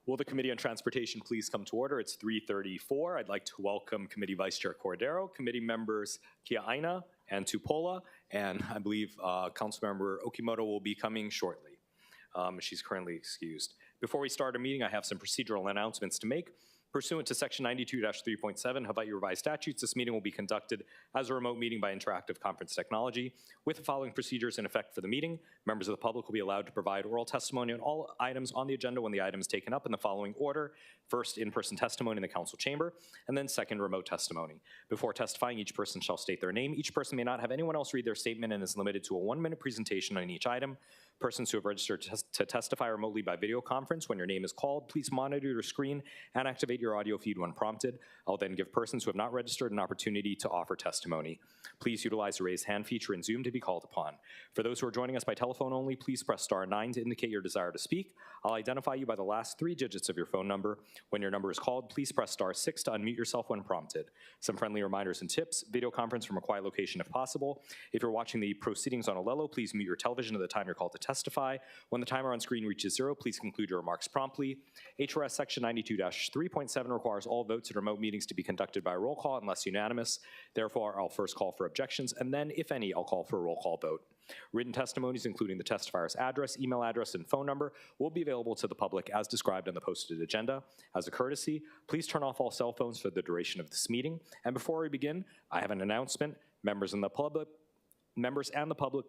Will the Committee on Transportation please come to order? It's 3:34. I'd like to welcome Committee Vice Chair Cordero, Committee members Kiaina and Tupola, and I believe Councilmember Okimoto will be coming shortly. She's currently excused. Before we start our meeting, I have some procedural announcements to make. Pursuant to Section 92-3.7 Hawaii Revised Statutes, this meeting will be conducted as a remote meeting by interactive conference technology. With the following procedures in effect for the meeting, members of the public will be allowed to provide oral testimony on all items on the agenda when the item is taken up in the following order. First, in-person testimony in the council chamber, and then second, remote testimony. Before testifying, each person shall state their name. Each person may not have anyone else read their statement and is limited to a 1-minute presentation on each item. Persons who have registered to testify remotely by video conference, when your name is called, please monitor your screen and activate your audio feed when prompted. I'll then give persons who have not registered an opportunity to offer testimony. Please utilize the raise hand feature in Zoom to be called upon. For those who are joining us by telephone only, please press *9 to indicate your desire to speak. I'll identify you by the last 3 digits of your phone number. When your number is called, please press *6 to unmute yourself when prompted. Some friendly reminders and tips: video conference from a quiet location if possible. If you're watching the proceedings on Olelo, please mute your television at the time you're called to testify. When the timer on screen reaches 0, please conclude your remarks promptly. HRS Section 92-3.7 requires all votes at remote meetings to be conducted by roll call unless unanimous. Therefore, I'll first call for objections, and then, if any, I'll call for a roll call vote. Written testimonies, including the testifier's address, email address, and phone number, will be available to the public as described on the posted agenda. As a courtesy, please turn off all cell phones for the duration of this meeting. And before we begin, I have an announcement. Members and the public,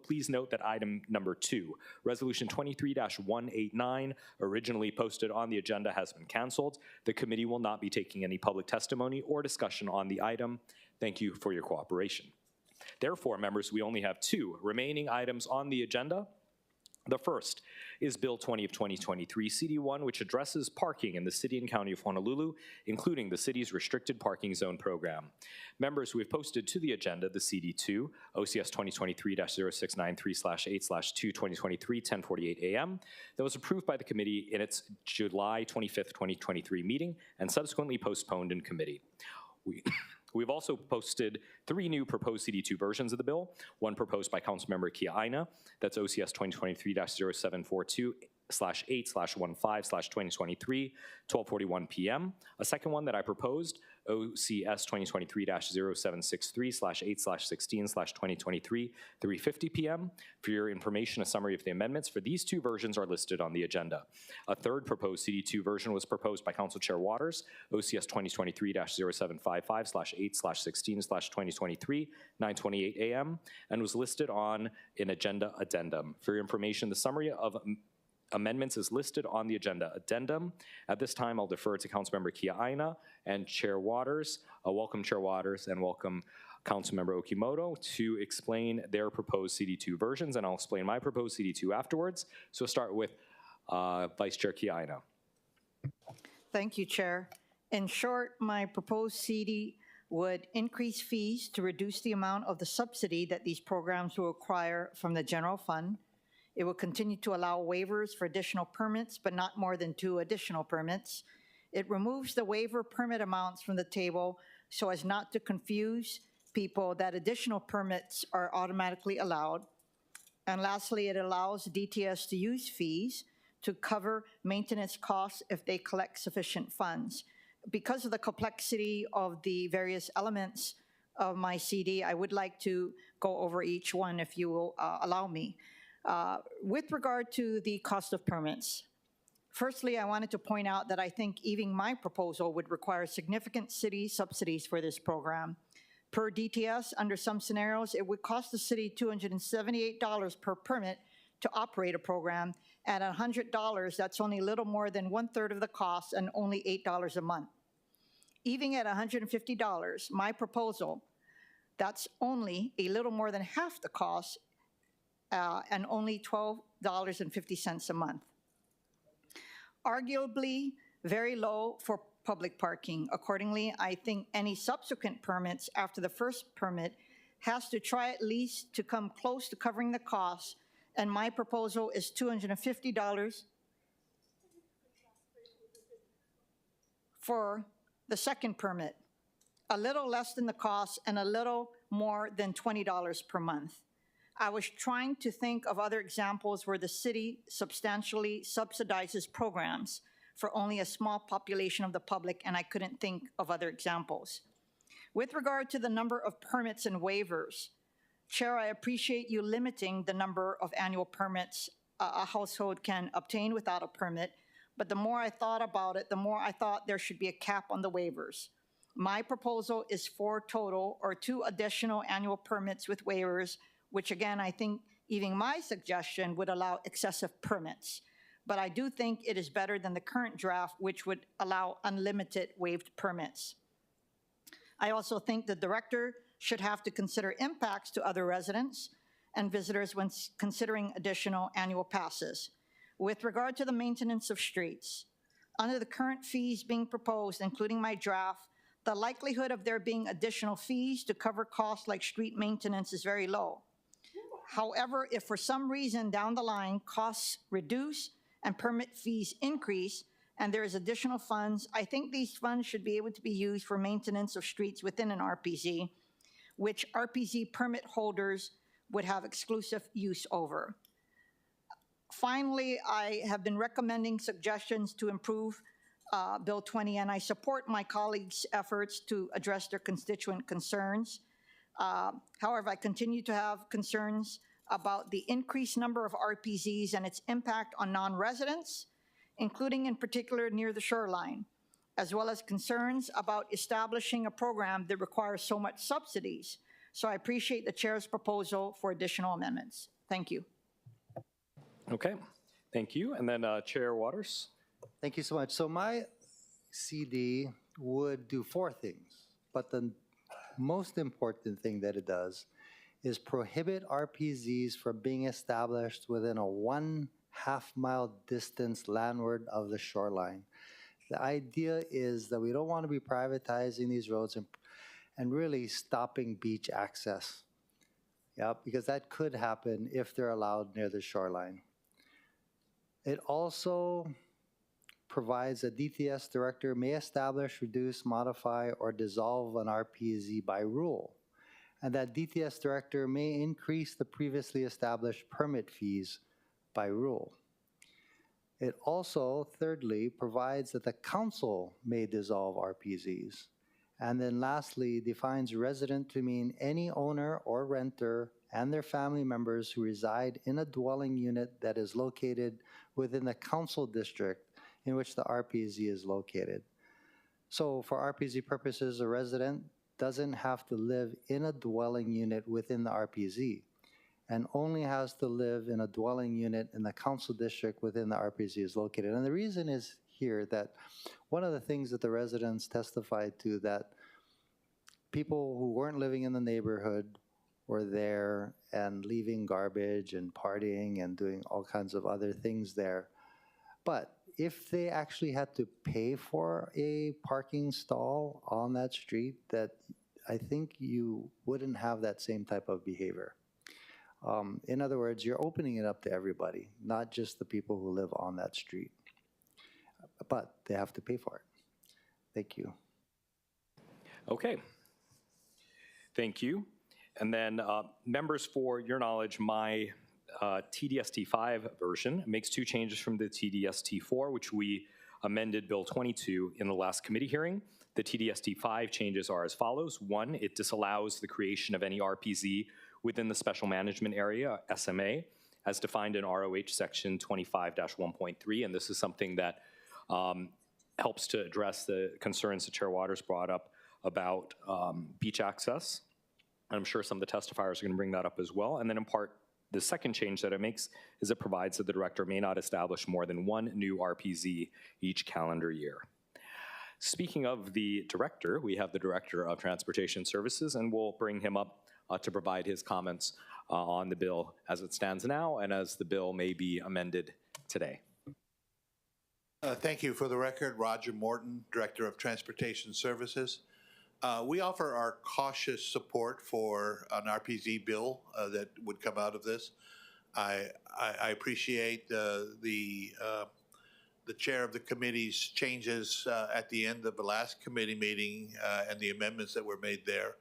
please note that item number 2, Resolution 23-189, originally posted on the agenda, has been canceled. The committee will not be taking any public testimony or discussion on the item. Thank you for your cooperation. Therefore, members, we only have 2 remaining items on the agenda. The first is Bill 20 of 2023, CD1, which addresses parking in the city and county of Honolulu, including the city's restricted parking zone program. Members, we have posted to the agenda the CD2, OCS 2023-0693/8/2/2023, 10:48 a.m., that was approved by the committee in its July 25th, 2023 meeting and subsequently postponed in committee. We've also posted 3 new proposed CD2 versions of the bill, one proposed by Councilmember Kiaina, that's OCS 2023-0742/8/15/2023, 12:41 p.m. A second one that I proposed, OCS 2023-0763/8/16/2023, 3:50 p.m. For your information, a summary of the amendments for these 2 versions are listed on the agenda. A third proposed CD2 version was proposed by Council Chair Waters, OCS 2023-0755/8/16/2023, 9:28 a.m., and was listed on an agenda addendum. For your information, the summary of amendments is listed on the agenda addendum. At this time, I'll defer to Councilmember Kiaina and Chair Waters. Welcome, Chair Waters, and welcome Councilmember Okimoto to explain their proposed CD2 versions, and I'll explain my proposed CD2 afterwards. So we'll start with Vice Chair Kiaina. Thank you, Chair. In short, my proposed CD would increase fees to reduce the amount of the subsidy that these programs will acquire from the general fund. It will continue to allow waivers for additional permits, but not more than 2 additional permits. It removes the waiver permit amounts from the table so as not to confuse people that additional permits are automatically allowed. And lastly, it allows DTS to use fees to cover maintenance costs if they collect sufficient funds. Because of the complexity of the various elements of my CD, I would like to go over each one if you will allow me. With regard to the cost of permits, firstly, I wanted to point out that I think even my proposal would require significant city subsidies for this program. Per DTS, under some scenarios, it would cost the city $278 per permit to operate a program. At $100, that's only a little more than 1/3 of the cost and only $8 a month. Even at $150, my proposal, that's only a little more than half the cost and only $12.50 a month. Arguably very low for public parking. Accordingly, I think any subsequent permits after the first permit has to try at least to come close to covering the cost, and my proposal is $250 for the second permit, a little less than the cost and a little more than $20 per month. I was trying to think of other examples where the city substantially subsidizes programs. for only a small population of the public, and I couldn't think of other examples. With regard to the number of permits and waivers, Chair, I appreciate you limiting the number of annual permits a household can obtain without a permit, but the more I thought about it, the more I thought there should be a cap on the waivers. My proposal is 4 total or 2 additional annual permits with waivers, which again, I think even my suggestion would allow excessive permits. But I do think it is better than the current draft, which would allow unlimited waived permits. I also think the director should have to consider impacts to other residents and visitors when considering additional annual passes. With regard to the maintenance of streets, under the current fees being proposed, including my draft, the likelihood of there being additional fees to cover costs like street maintenance is very low. However, if for some reason down the line costs reduce and permit fees increase and there is additional funds, I think these funds should be able to be used for maintenance of streets within an RPZ, which RPZ permit holders would have exclusive use over. Finally, I have been recommending suggestions to improve Bill 20, and I support my colleagues' efforts to address their constituent concerns. However, I continue to have concerns about the increased number of RPZs and its impact on non-residents, including in particular near the shoreline, as well as concerns about establishing a program that requires so much subsidies. So I appreciate the chair's proposal for additional amendments. Thank you. Okay, thank you. And then Chair Waters. Thank you so much. So my CD would do 4 things, but the most important thing that it does is prohibit RPZs from being established within a 1/2 mile distance landward of the shoreline. The idea is that we don't want to be privatizing these roads and really stopping beach access. Yeah, because that could happen if they're allowed near the shoreline. It also provides a DTS director may establish, reduce, modify, or dissolve an RPZ by rule, and that DTS director may increase the previously established permit fees by rule. It also, thirdly, provides that the council may dissolve RPZs. And then lastly, defines resident to mean any owner or renter and their family members who reside in a dwelling unit that is located within the council district in which the RPZ is located. So for RPZ purposes, a resident doesn't have to live in a dwelling unit within the RPZ and only has to live in a dwelling unit in the council district within the RPZ is located. And the reason is here that one of the things that the residents testified to, that people who weren't living in the neighborhood were there and leaving garbage and partying and doing all kinds of other things there. But if they actually had to pay for a parking stall on that street, that I think you wouldn't have that same type of behavior. In other words, you're opening it up to everybody, not just the people who live on that street. But they have to pay for it. Thank you. Okay. Thank you. And then members, for your knowledge, my TDST5 version makes 2 changes from the TDST4, which we amended Bill 22 in the last committee hearing. The TDST5 changes are as follows. 1, it disallows the creation of any RPZ within the Special Management Area, SMA, as defined in ROH Section 25-1.3, and this is something that helps to address the concerns that Chair Waters brought up about beach access. I'm sure some of the testifiers are going to bring that up as well. And then in part, the second change that it makes is it provides that the director may not establish more than 1 new RPZ each calendar year. Speaking of the director, we have the Director of Transportation Services, and we'll bring him up to provide his comments on the bill as it stands now and as the bill may be amended today. Thank you. For the record, Roger Morton, Director of Transportation Services. We offer our cautious support for an RPZ bill that would come out of this. I appreciate the chair of the committee's changes at the end of the last committee meeting and the amendments that were made there.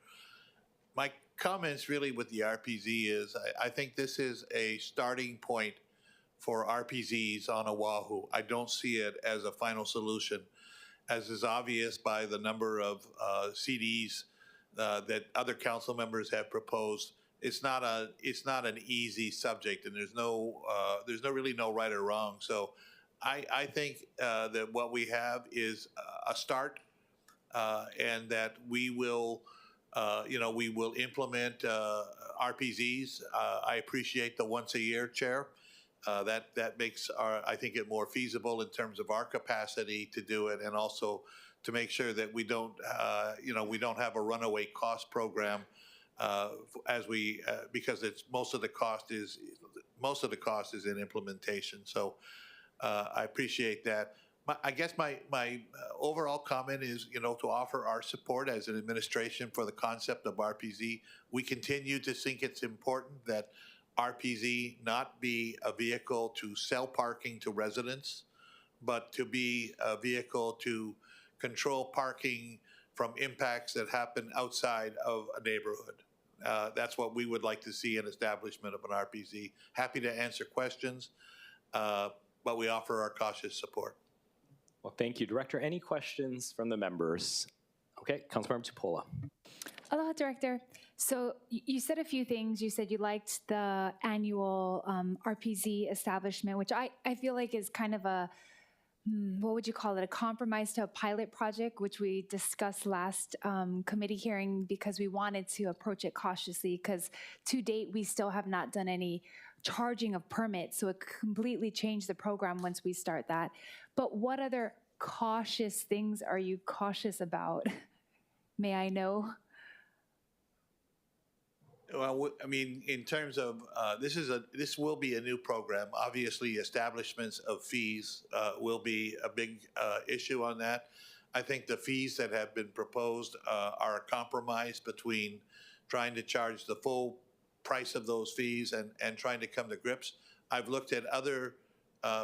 My comments really with the RPZ is I think this is a starting point for RPZs on Oahu. I don't see it as a final solution, as is obvious by the number of CDs that other council members have proposed. It's not an easy subject, and there's really no right or wrong. So I think that what we have is a start, and that we will implement RPZs. I appreciate the once a year, Chair. That makes I think it more feasible in terms of our capacity to do it, and also to make sure that we don't have a runaway cost program because most of the cost is in implementation. So I appreciate that. I guess my overall comment is, to offer our support as an administration for the concept of RPZ. We continue to think it's important that RPZ not be a vehicle to sell parking to residents, but to be a vehicle to control parking from impacts that happen outside of a neighborhood. That's what we would like to see in establishment of an RPZ. Happy to answer questions, but we offer our cautious support. Well, thank you, Director. Any questions from the members? Okay, Councilmember Tupola. Aloha, Director. So you said a few things. You said you liked the annual RPZ establishment, which I feel like is kind of a, what would you call it, a compromise to a pilot project, which we discussed last committee hearing because we wanted to approach it cautiously, because to date we still have not done any charging of permits, so it completely changed the program once we start that. But what other cautious things are you cautious about? May I know? Well, I mean, in terms of this will be a new program. Obviously, establishments of fees will be a big issue on that. I think the fees that have been proposed are a compromise between trying to charge the full price of those fees and trying to come to grips. I've looked at other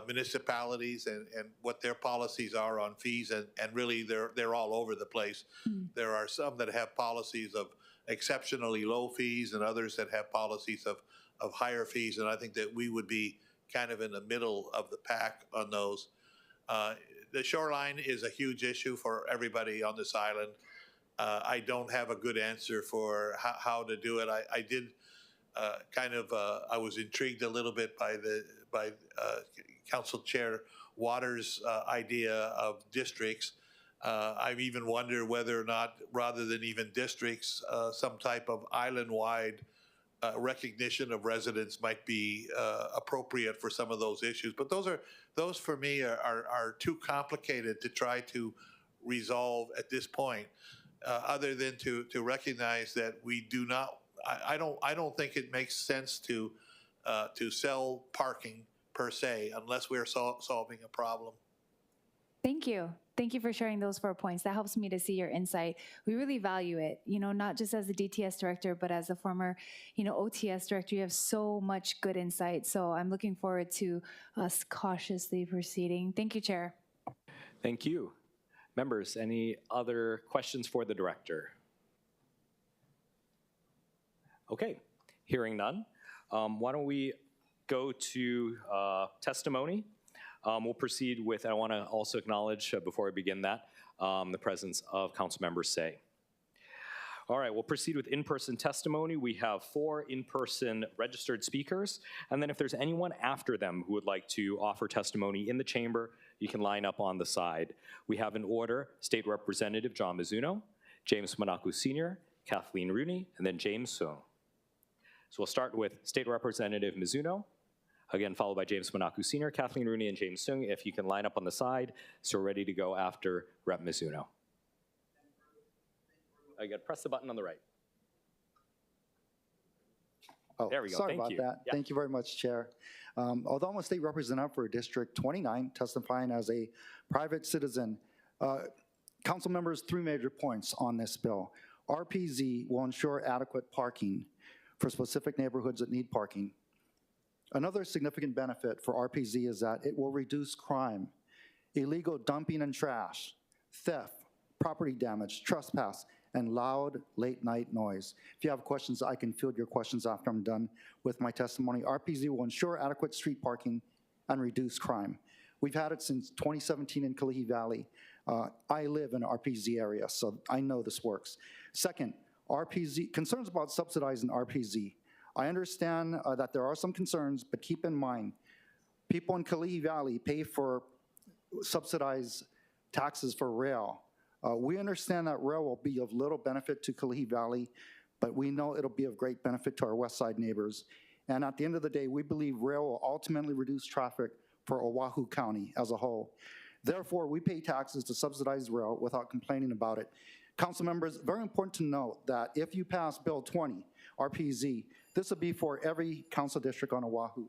municipalities and what their policies are on fees, and really they're all over the place. There are some that have policies of exceptionally low fees and others that have policies of higher fees, and I think that we would be kind of in the middle of the pack on those. The shoreline is a huge issue for everybody on this island. I don't have a good answer for how to do it. I did I was intrigued a little bit by Council Chair Waters' idea of districts. I've even wondered whether or not, rather than even districts, some type of island-wide recognition of residents might be appropriate for some of those issues. But those for me are too complicated to try to resolve at this point, other than to recognize that we do not. I don't think it makes sense to sell parking per se unless we're solving a problem. Thank you. Thank you for sharing those 4 points. That helps me to see your insight. We really value it, not just as the DTS director, but as a former, OTS director. You have so much good insight. So I'm looking forward to us cautiously proceeding. Thank you, Chair. Thank you. Members, any other questions for the director? Okay, hearing none. Why don't we go to testimony? We'll proceed with, I want to also acknowledge, before I begin that, the presence of Councilmember Say. All right, we'll proceed with in-person testimony. We have 4 in-person registered speakers, and then if there's anyone after them who would like to offer testimony in the chamber, you can line up on the side. We have in order State Representative John Mizuno, James Manaku Sr., Kathleen Rooney, and then James Sung. So we'll start with State Representative Mizuno, again followed by James Manaku Sr., Kathleen Rooney, and James Sung. If you can line up on the side, so we're ready to go after Rep. Mizuno. I got to press the button on the right. Oh, there we go. Sorry Thank about you. that. Yeah. Thank you very much, Chair. Although I'm a state representative for District 29, testifying as a private citizen, council members, 3 major points on this bill. RPZ will ensure adequate parking for specific neighborhoods that need parking. Another significant benefit for RPZ is that it will reduce crime, illegal dumping and trash, theft, property damage, trespass, and loud late-night noise. If you have questions, I can field your questions after I'm done with my testimony. RPZ will ensure adequate street parking and reduce crime. We've had it since 2017 in Kalihi Valley. I live in an RPZ area, so I know this works. Second, RPZ, concerns about subsidizing RPZ. I understand that there are some concerns, but keep in mind, people in Kalihi Valley pay for subsidized taxes for rail. We understand that rail will be of little benefit to Kalihi Valley, but we know it'll be of great benefit to our west side neighbors. And at the end of the day, we believe rail will ultimately reduce traffic for Oahu County as a whole. Therefore, we pay taxes to subsidize rail without complaining about it. Council members, very important to note that if you pass Bill 20, RPZ, this will be for every council district on Oahu.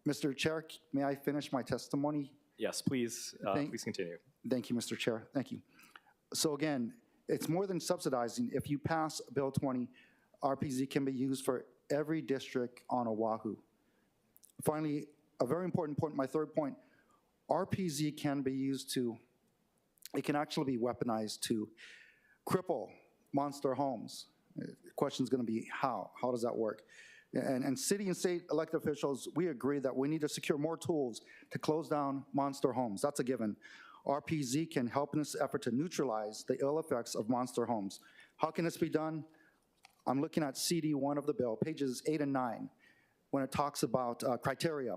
Mr. Chair, may I finish my testimony? Yes, please, please continue. Thank you, Mr. Chair. Thank you. So again, it's more than subsidizing. If you pass Bill 20, RPZ can be used for every district on Oahu. Finally, a very important point, my third point, RPZ can be used to, it can actually be weaponized to cripple monster homes. The question is going to be how? How does that work? And city and state elected officials, we agree that we need to secure more tools to close down monster homes. That's a given. RPZ can help in this effort to neutralize the ill effects of monster homes. How can this be done? I'm looking at CD1 of the bill, pages 8 and 9, when it talks about criteria.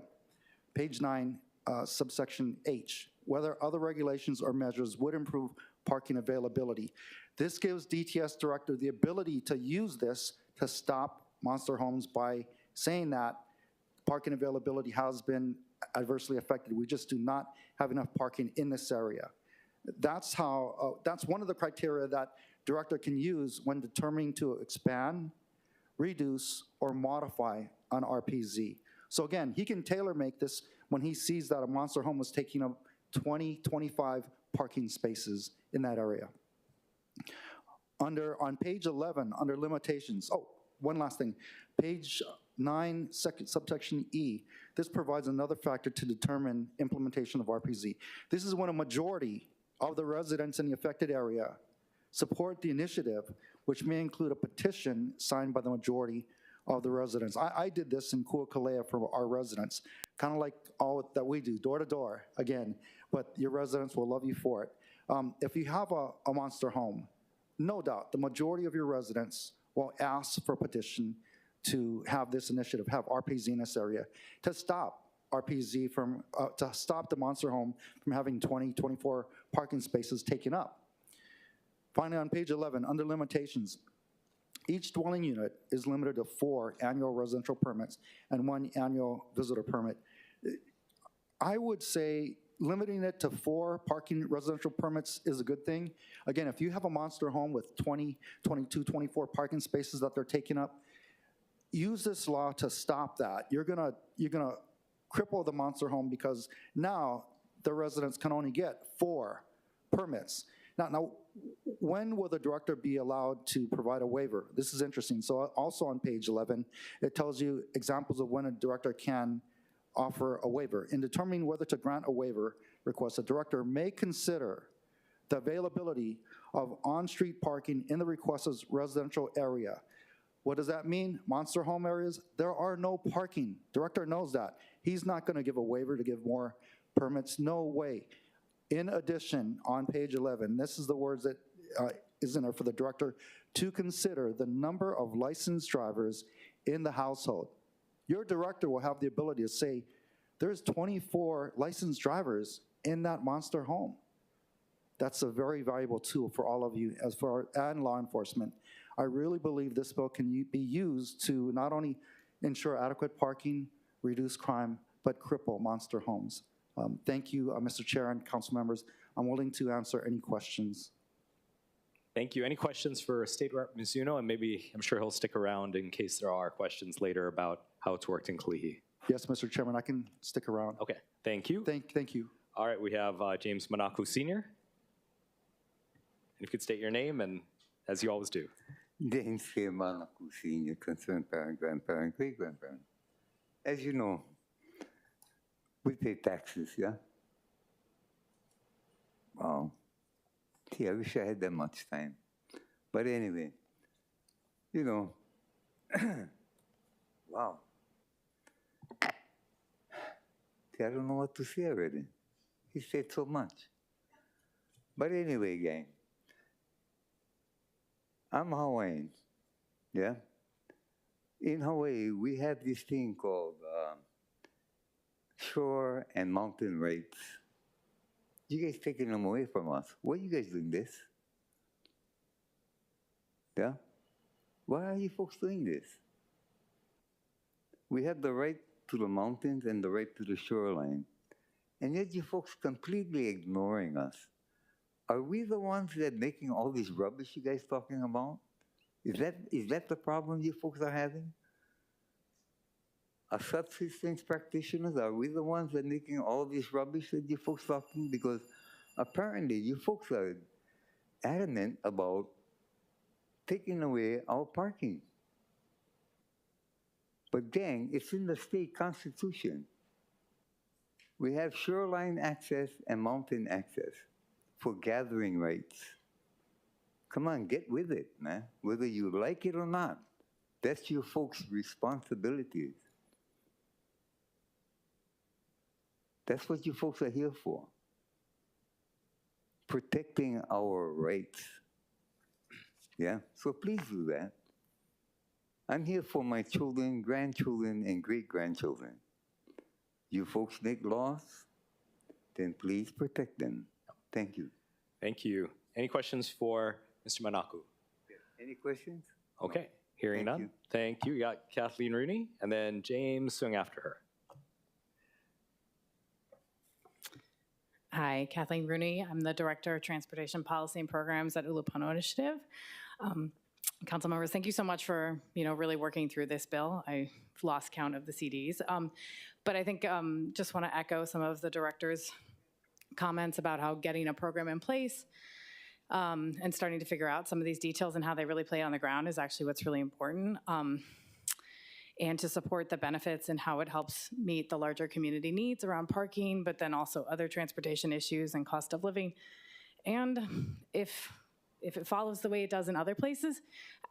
Page 9, subsection H, whether other regulations or measures would improve parking availability. This gives DTS director the ability to use this to stop monster homes by saying that parking availability has been adversely affected. We just do not have enough parking in this area. That's how, that's one of the criteria that director can use when determining to expand, reduce, or modify an RPZ. So again, he can tailor make this when he sees that a monster home was taking up 20, 25 parking spaces in that area. On page 11, under limitations, oh, one last thing. Page 9, subsection E, this provides another factor to determine implementation of RPZ. This is when a majority of the residents in the affected area support the initiative, which may include a petition signed by the majority of the residents. I did this in Kuakalea for our residents, kind of like all that we do, door to door, again, but your residents will love you for it. If you have a monster home, no doubt the majority of your residents will ask for a petition to have this initiative, have RPZ in this area, to stop RPZ from, to stop the monster home from having 20, 24 parking spaces taken up. Finally, on page 11, under limitations, each dwelling unit is limited to 4 annual residential permits and 1 annual visitor permit. I would say limiting it to 4 parking residential permits is a good thing. Again, if you have a monster home with 20, 22, 24 parking spaces that they're taking up, use this law to stop that. You're gonna cripple the monster home because now the residents can only get 4 permits. Now, when will the director be allowed to provide a waiver? This is interesting. So also on page 11, it tells you examples of when a director can offer a waiver. In determining whether to grant a waiver request, a director may consider the availability of on-street parking in the request's residential area. What does that mean? Monster home areas, there are no parking. Director knows that. He's not going to give a waiver to give more permits. No way. In addition, on page 11, this is the words that is in there for the director to consider the number of licensed drivers in the household. Your director will have the ability to say, there's 24 licensed drivers in that monster home. That's a very valuable tool for all of you and law enforcement. I really believe this bill can be used to not only ensure adequate parking, reduce crime, but cripple monster homes. Thank you, Mr. Chair and council members. I'm willing to answer any questions. Thank you. Any questions for State Rep. Mizuno? And maybe, I'm sure he'll stick around in case there are questions later about how it's worked in Kalihi. Yes, Mr. Chairman, I can stick around. Okay, thank you. Thank you. All right, we have James Manaku Sr. If you could state your name, and as you always do. James K. Manaku Sr., concerned parent, grandparent, great-grandparent. As you know, we pay taxes, yeah? Wow. Gee, I wish I had that much time. But anyway, you know, wow. I don't know what to say already. He said so much. But anyway, gang, I'm Hawaiian, yeah? In Hawaii, we have this thing called shore and mountain rates. You guys taking them away from us. Why are you guys doing this? Yeah? Why are you folks doing this? We have the right to the mountains and the right to the shoreline, and yet you folks completely ignoring us. Are we the ones that making all this rubbish you guys talking about? Is that the problem you folks are having? As subsistence practitioners, are we the ones that making all this rubbish that you folks talking? Because apparently you folks are adamant about taking away our parking. But gang, it's in the state constitution. We have shoreline access and mountain access for gathering rights. Come on, get with it, man. Whether you like it or not, that's your folks' responsibilities. That's what you folks are here for. Protecting our rights. Yeah, so please do that. I'm here for my children, grandchildren, and great-grandchildren. You folks make laws, then please protect them. Thank you. Thank you. Any questions for Mr. Manaku? Any questions? Okay, hearing Thank none. you. Thank you. We got Kathleen Rooney, and then James Sung after her. Hi, Kathleen Rooney. I'm the Director of Transportation Policy and Programs at Ulupono Initiative. Council members, thank you so much for really working through this bill. I've lost count of the CDs, but I think just want to echo some of the director's comments about how getting a program in place and starting to figure out some of these details and how they really play on the ground is actually what's really important. And to support the benefits and how it helps meet the larger community needs around parking, but then also other transportation issues and cost of living. And if it follows the way it does in other places,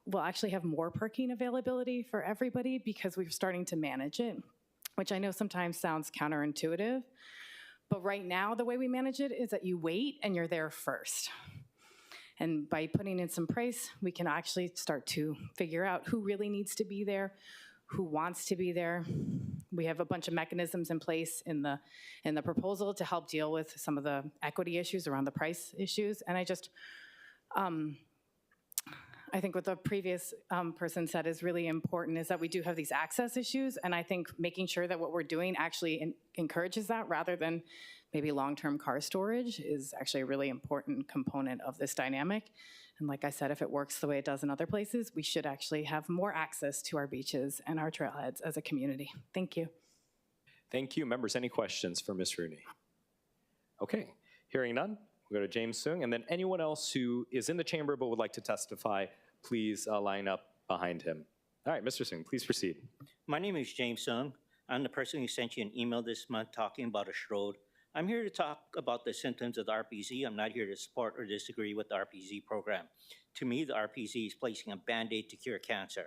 we'll actually have more parking availability for everybody because we're starting to manage it, which I know sometimes sounds counterintuitive. But right now, the way we manage it is that you wait and you're there first. And by putting in some price, we can actually start to figure out who really needs to be there, who wants to be there. We have a bunch of mechanisms in place in the proposal to help deal with some of the equity issues around the price issues. And I think what the previous person said is really important is that we do have these access issues, and I think making sure that what we're doing actually encourages that rather than maybe long-term car storage is actually a really important component of this dynamic. And like I said, if it works the way it does in other places, we should actually have more access to our beaches and our trailheads as a community. Thank you. Thank you. Members, any questions for Ms. Rooney? Okay, hearing none, we'll go to James Sung, and then anyone else who is in the chamber but would like to testify, please line up behind him. All right, Mr. Sung, please proceed. My name is James Sung. I'm the person who sent you an email this month talking about a road. I'm here to talk about the symptoms of the RPZ. I'm not here to support or disagree with the RPZ program. To me, the RPZ is placing a Band-Aid to cure cancer.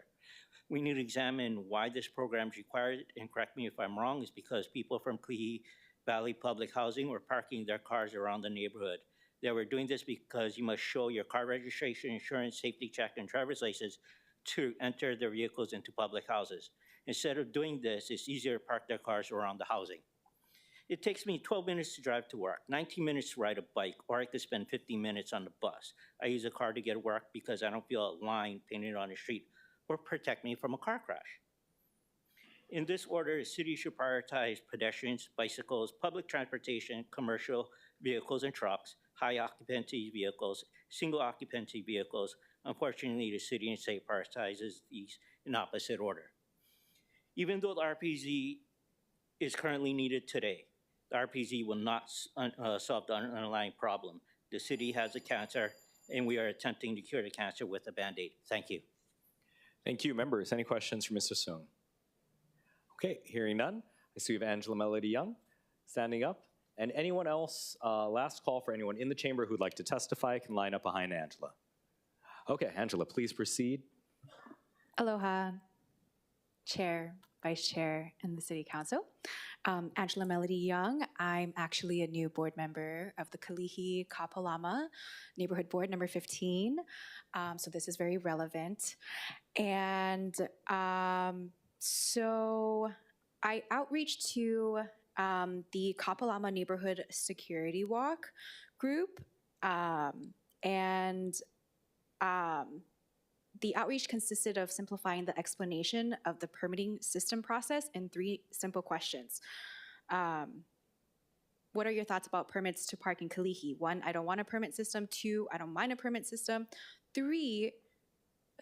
We need to examine why this program is required, and correct me if I'm wrong, is because people from Kalihi Valley Public Housing were parking their cars around the neighborhood. They were doing this because you must show your car registration, insurance, safety check, and driver's license to enter their vehicles into public houses. Instead of doing this, it's easier to park their cars around the housing. It takes me 12 minutes to drive to work, 19 minutes to ride a bike, or I could spend 15 minutes on the bus. I use a car to get to work because I don't feel a line painted on the street or protect me from a car crash. In this order, the city should prioritize pedestrians, bicycles, public transportation, commercial vehicles and trucks, high occupancy vehicles, single occupancy vehicles. Unfortunately, the city and state prioritizes these in opposite order. Even though the RPZ is currently needed today, the RPZ will not solve the underlying problem. The city has a cancer, and we are attempting to cure the cancer with a Band-Aid. Thank you. Thank you. Members, any questions for Mr. Sung? Okay, hearing none. I see we have Angela Melody Young standing up. And anyone else, last call for anyone in the chamber who'd like to testify can line up behind Angela. Okay, Angela, please proceed. Aloha, Chair, Vice Chair, and the City Council. Angela Melody Young. I'm actually a new board member of the Kalihi Kapalama Neighborhood Board, number 15. So this is very relevant. And so I outreached to the Kapalama Neighborhood Security Walk group, and the outreach consisted of simplifying the explanation of the permitting system process in 3 simple questions. What are your thoughts about permits to park in Kalihi? 1, I don't want a permit system. 2, I don't mind a permit system. 3,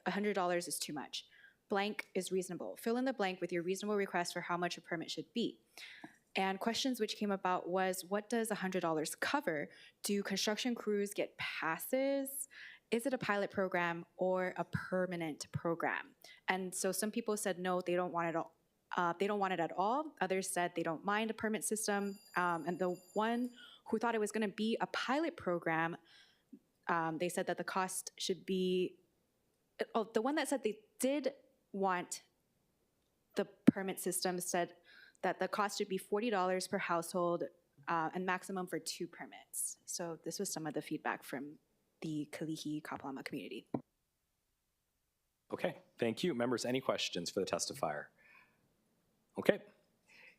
$100 is too much. Blank is reasonable. Fill in the blank with your reasonable request for how much a permit should be. And questions which came about was, what does $100 cover? Do construction crews get passes? Is it a pilot program or a permanent program? And so some people said no, they don't want it all. They don't want it at all. Others said they don't mind a permit system. And the one who thought it was going to be a pilot program, they said that the cost should be. Oh, the one that said they did want the permit system said that the cost should be $40 per household and maximum for 2 permits. So this was some of the feedback from the Kalihi Kapalama community. Okay, thank you. Members, any questions for the testifier? Okay,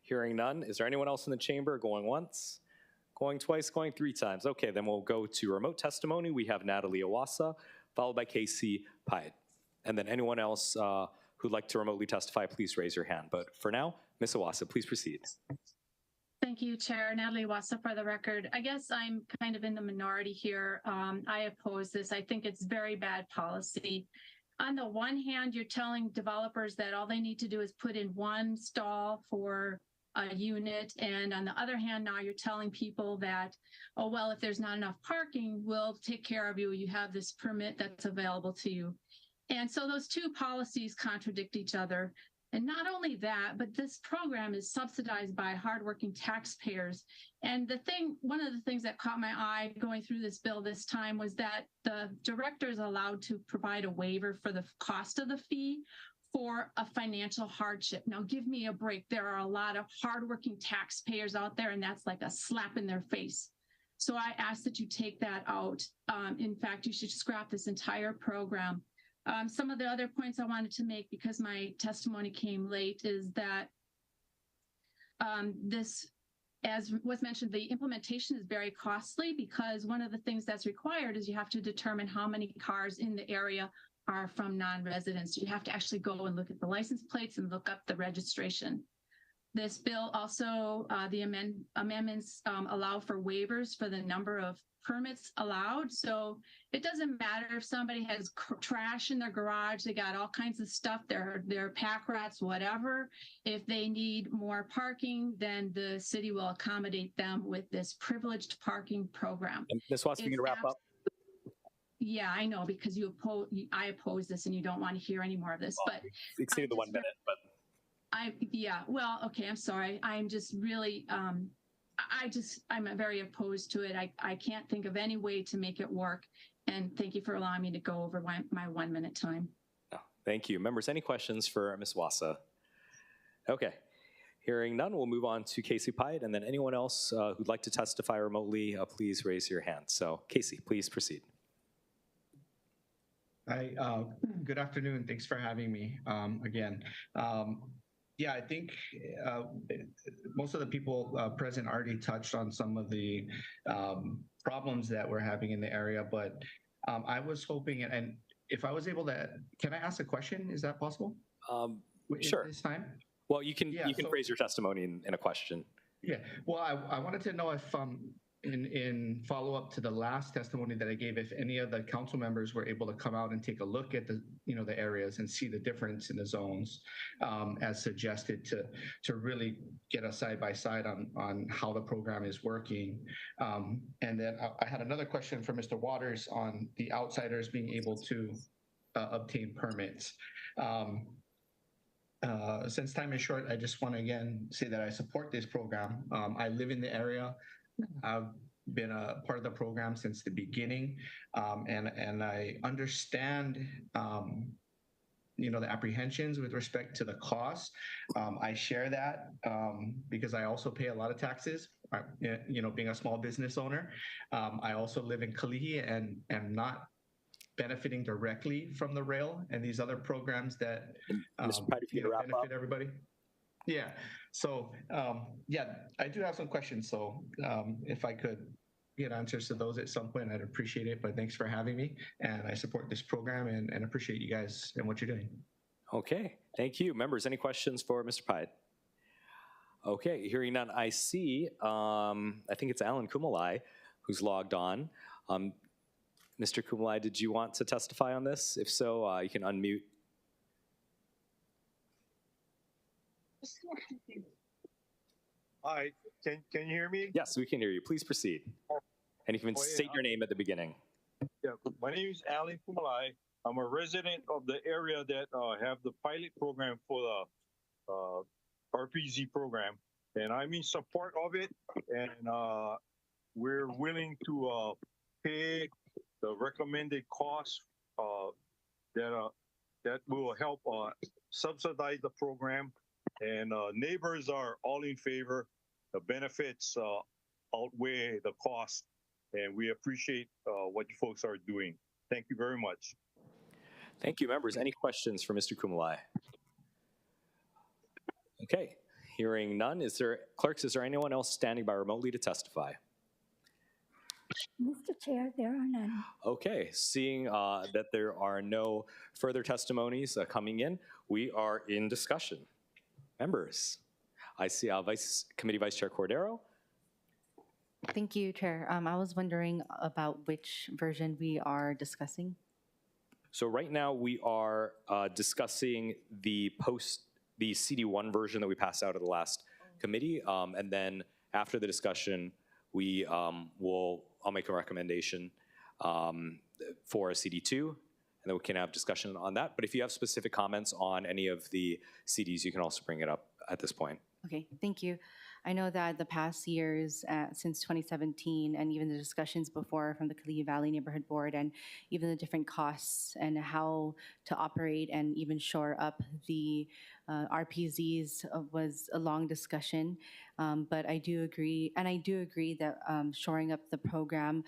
hearing none. Is there anyone else in the chamber going once, going twice, going 3 times? Okay, then we'll go to remote testimony. We have Natalie Iwasa, followed by Casey Pyatt. And then anyone else who'd like to remotely testify, please raise your hand. But for now, Ms. Iwasa, please proceed. Thank you, Chair. Natalie Wassa for the record. I guess I'm kind of in the minority here. I oppose this. I think it's very bad policy. On the one hand, you're telling developers that all they need to do is put in 1 stall for a unit. And on the other hand, now you're telling people that, oh, well, if there's not enough parking, we'll take care of you. You have this permit that's available to you. And so those 2 policies contradict each other. And not only that, but this program is subsidized by hardworking taxpayers. And one of the things that caught my eye going through this bill this time was that the director is allowed to provide a waiver for the cost of the fee for a financial hardship. Now, give me a break. There are a lot of hardworking taxpayers out there, and that's like a slap in their face. So I ask that you take that out. In fact, you should scrap this entire program. Some of the other points I wanted to make, because my testimony came late, is that this, as was mentioned, the implementation is very costly, because one of the things that's required is you have to determine how many cars in the area are from non-residents. You have to actually go and look at the license plates and look up the registration. This bill also, the amendments allow for waivers for the number of permits allowed. So it doesn't matter if somebody has trash in their garage, they got all kinds of stuff, they're pack rats, whatever. If they need more parking, then the city will accommodate them with this privileged parking program. And Ms. Watts, we can wrap up. Yeah, I know, because I oppose this and you don't want to hear any more of this. Well, but exceeded the 1 minute, but. Well, okay, I'm sorry. I'm just really, I'm very opposed to it. I can't think of any way to make it work. And thank you for allowing me to go over my 1 minute time. Oh, thank you. Members, any questions for Ms. Wassa? Okay. Hearing none, we'll move on to Casey Pyatt, and then anyone else who'd like to testify remotely, please raise your hand. So Casey, please proceed. Hi, good afternoon. Thanks for having me again. Yeah, I think most of the people present already touched on some of the problems that we're having in the area, but I was hoping, and if I was able to, can I ask a question? Is that possible? Sure. This time? Well, you can phrase your testimony in a question. Yeah. Well, I wanted to know if in follow-up to the last testimony that I gave, if any of the council members were able to come out and take a look at the areas and see the difference in the zones as suggested to really get a side-by-side on how the program is working. And then I had another question for Mr. Waters on the outsiders being able to obtain permits. Since time is short, I just want to again say that I support this program. I live in the area. I've been a part of the program since the beginning, and I understand the apprehensions with respect to the cost. I share that because I also pay a lot of taxes, being a small business owner. I also live in Kalihi and am not benefiting directly from the rail and these other programs that benefit everybody. Yeah. So I do have some questions. So if I could get answers to those at some point, I'd appreciate it. But thanks for having me. And I support this program and appreciate you guys and what you're doing. Okay, thank you. Members, any questions for Mr. Pide? Okay, hearing none, I see, I think it's Alan Kumalai who's logged on. Mr. Kumalai, did you want to testify on this? If so, you can unmute. Hi, can you hear me? Yes, we can hear you. Please proceed. And you can state your name at the beginning. Yeah, my name is Alan Kumalai. I'm a resident of the area that have the pilot program for the RPZ program, and I'm in support of it, and we're willing to pay the recommended cost that will help subsidize the program, and neighbors are all in favor. The benefits outweigh the cost, and we appreciate what you folks are doing. Thank you very much. Thank you, members. Any questions for Mr. Kumalai? Okay, hearing none. Clerks, is there anyone else standing by remotely to testify? Mr. Chair, there are none. Okay, seeing that there are no further testimonies coming in, we are in discussion. Members, I see Committee Vice Chair Cordero. Thank you, Chair. I was wondering about which version we are discussing. So right now we are discussing the CD1 version that we passed out at the last committee, and then after the discussion, I'll make a recommendation for a CD2, and then we can have discussion on that. But if you have specific comments on any of the CDs, you can also bring it up at this point. Okay, thank you. I know that the past years, since 2017, and even the discussions before from the Kalihi Valley Neighborhood Board, and even the different costs and how to operate and even shore up the RPZs was a long discussion. But I do agree, and I do agree that shoring up the program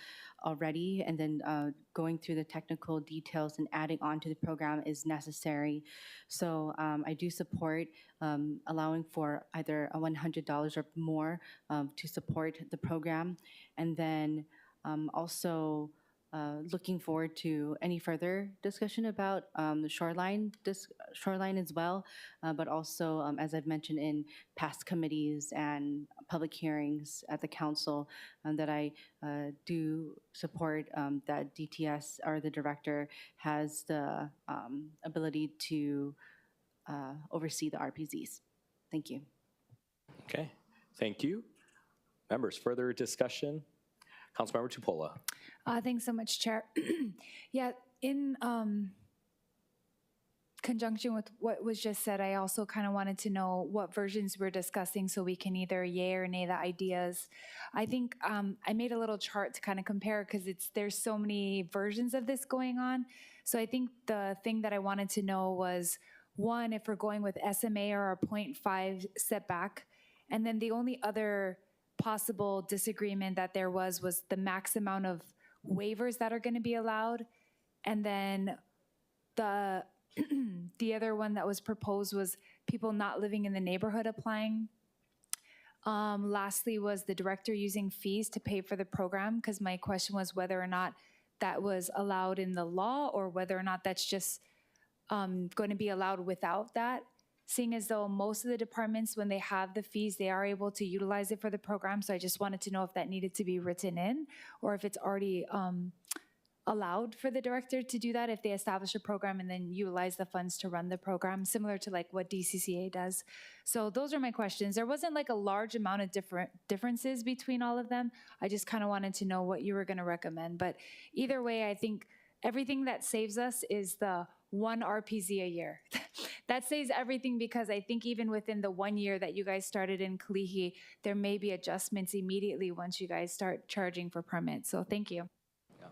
already and then going through the technical details and adding on to the program is necessary. So I do support allowing for either a $100 or more to support the program. And then also looking forward to any further discussion about the shoreline as well, but also, as I've mentioned in past committees and public hearings at the council, that I do support that DTS or the director has the ability to oversee the RPZs. Thank you. Okay, thank you. Members, further discussion? Councilmember Tupola. Thanks so much, Chair. Yeah, in conjunction with what was just said, I also kind of wanted to know what versions we're discussing so we can either yay or nay the ideas. I think I made a little chart to kind of compare because there's so many versions of this going on. So I think the thing that I wanted to know was, one, if we're going with SMA or a 0.5 setback, and then the only other possible disagreement that there was the max amount of waivers that are going to be allowed, and then the the other one that was proposed was people not living in the neighborhood applying. Lastly was the director using fees to pay for the program, because my question was whether or not that was allowed in the law or whether or not that's just going to be allowed without that, seeing as though most of the departments, when they have the fees, they are able to utilize it for the program. So I just wanted to know if that needed to be written in or if it's already allowed for the director to do that if they establish a program and then utilize the funds to run the program, similar to like what DCCA does. So those are my questions. There wasn't like a large amount of differences between all of them. I just kind of wanted to know what you were going to recommend. But either way, I think everything that saves us is the one RPZ a year. That saves everything, because I think even within the 1 year that you guys started in Kalihi, there may be adjustments immediately once you guys start charging for permits. So thank you. Yeah.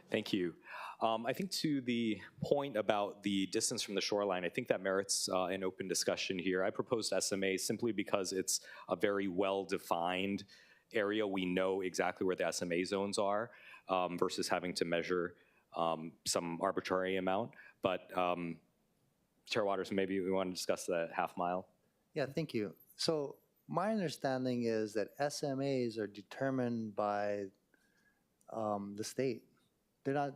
Thank you. I think to the point about the distance from the shoreline, I think that merits an open discussion here. I proposed SMA simply because it's a very well-defined area. We know exactly where the SMA zones are versus having to measure some arbitrary amount. But Chair Waters, maybe we want to discuss the half mile. Yeah, thank you. So my understanding is that SMAs are determined by the state. They're not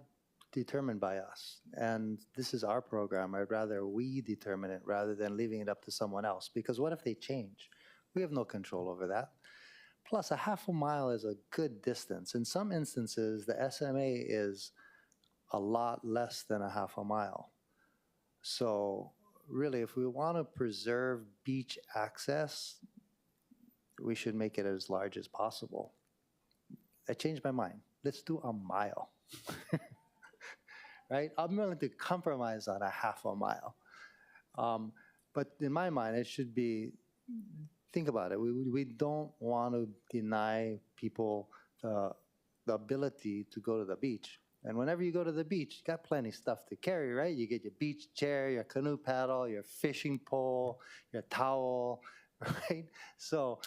determined by us. And this is our program. I'd rather we determine it rather than leaving it up to someone else. Because what if they change? We have no control over that. Plus, a half a mile is a good distance. In some instances, the SMA is a lot less than a half a mile. So really, if we want to preserve beach access, we should make it as large as possible. I changed my mind. Let's do a mile. Right? I'm willing to compromise on a half a mile. But in my mind, it should be, think about it. We don't want to deny people the ability to go to the beach. And whenever you go to the beach, you got plenty of stuff to carry, right? You get your beach chair, your canoe paddle, your fishing pole, your towel, right? So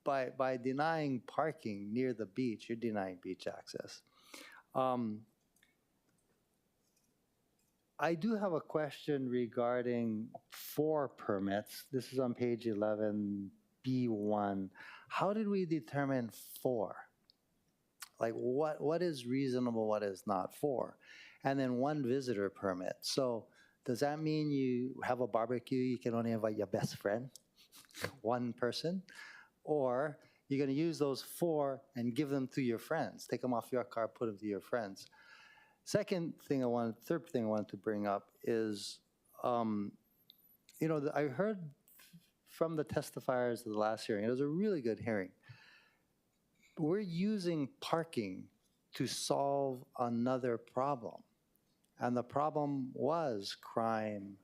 by denying parking near the beach, you're denying beach access. I do have a question regarding 4 permits. This is on page 11B1. How did we determine 4? Like what is reasonable, what is not 4? And then 1 visitor permit. So does that mean you have a barbecue, you can only invite your best friend, 1 person? Or you're going to use those 4 and give them to your friends. Take them off your car, put them to your friends. Third thing I wanted to bring up is, you know, I heard from the testifiers of the last hearing, it was a really good hearing. We're using parking to solve another problem. And the problem was crime,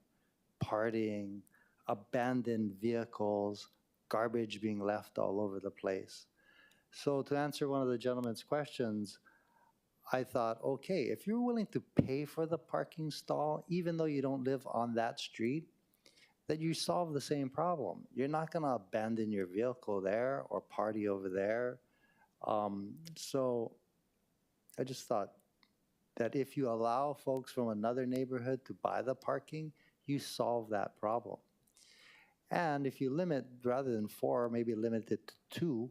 partying, abandoned vehicles, garbage being left all over the place. So to answer one of the gentleman's questions, I thought, okay, if you're willing to pay for the parking stall, even though you don't live on that street, that you solve the same problem. You're not going to abandon your vehicle there or party over there. So I just thought that if you allow folks from another neighborhood to buy the parking, you solve that problem. And if you limit, rather than 4, maybe limit it to 2,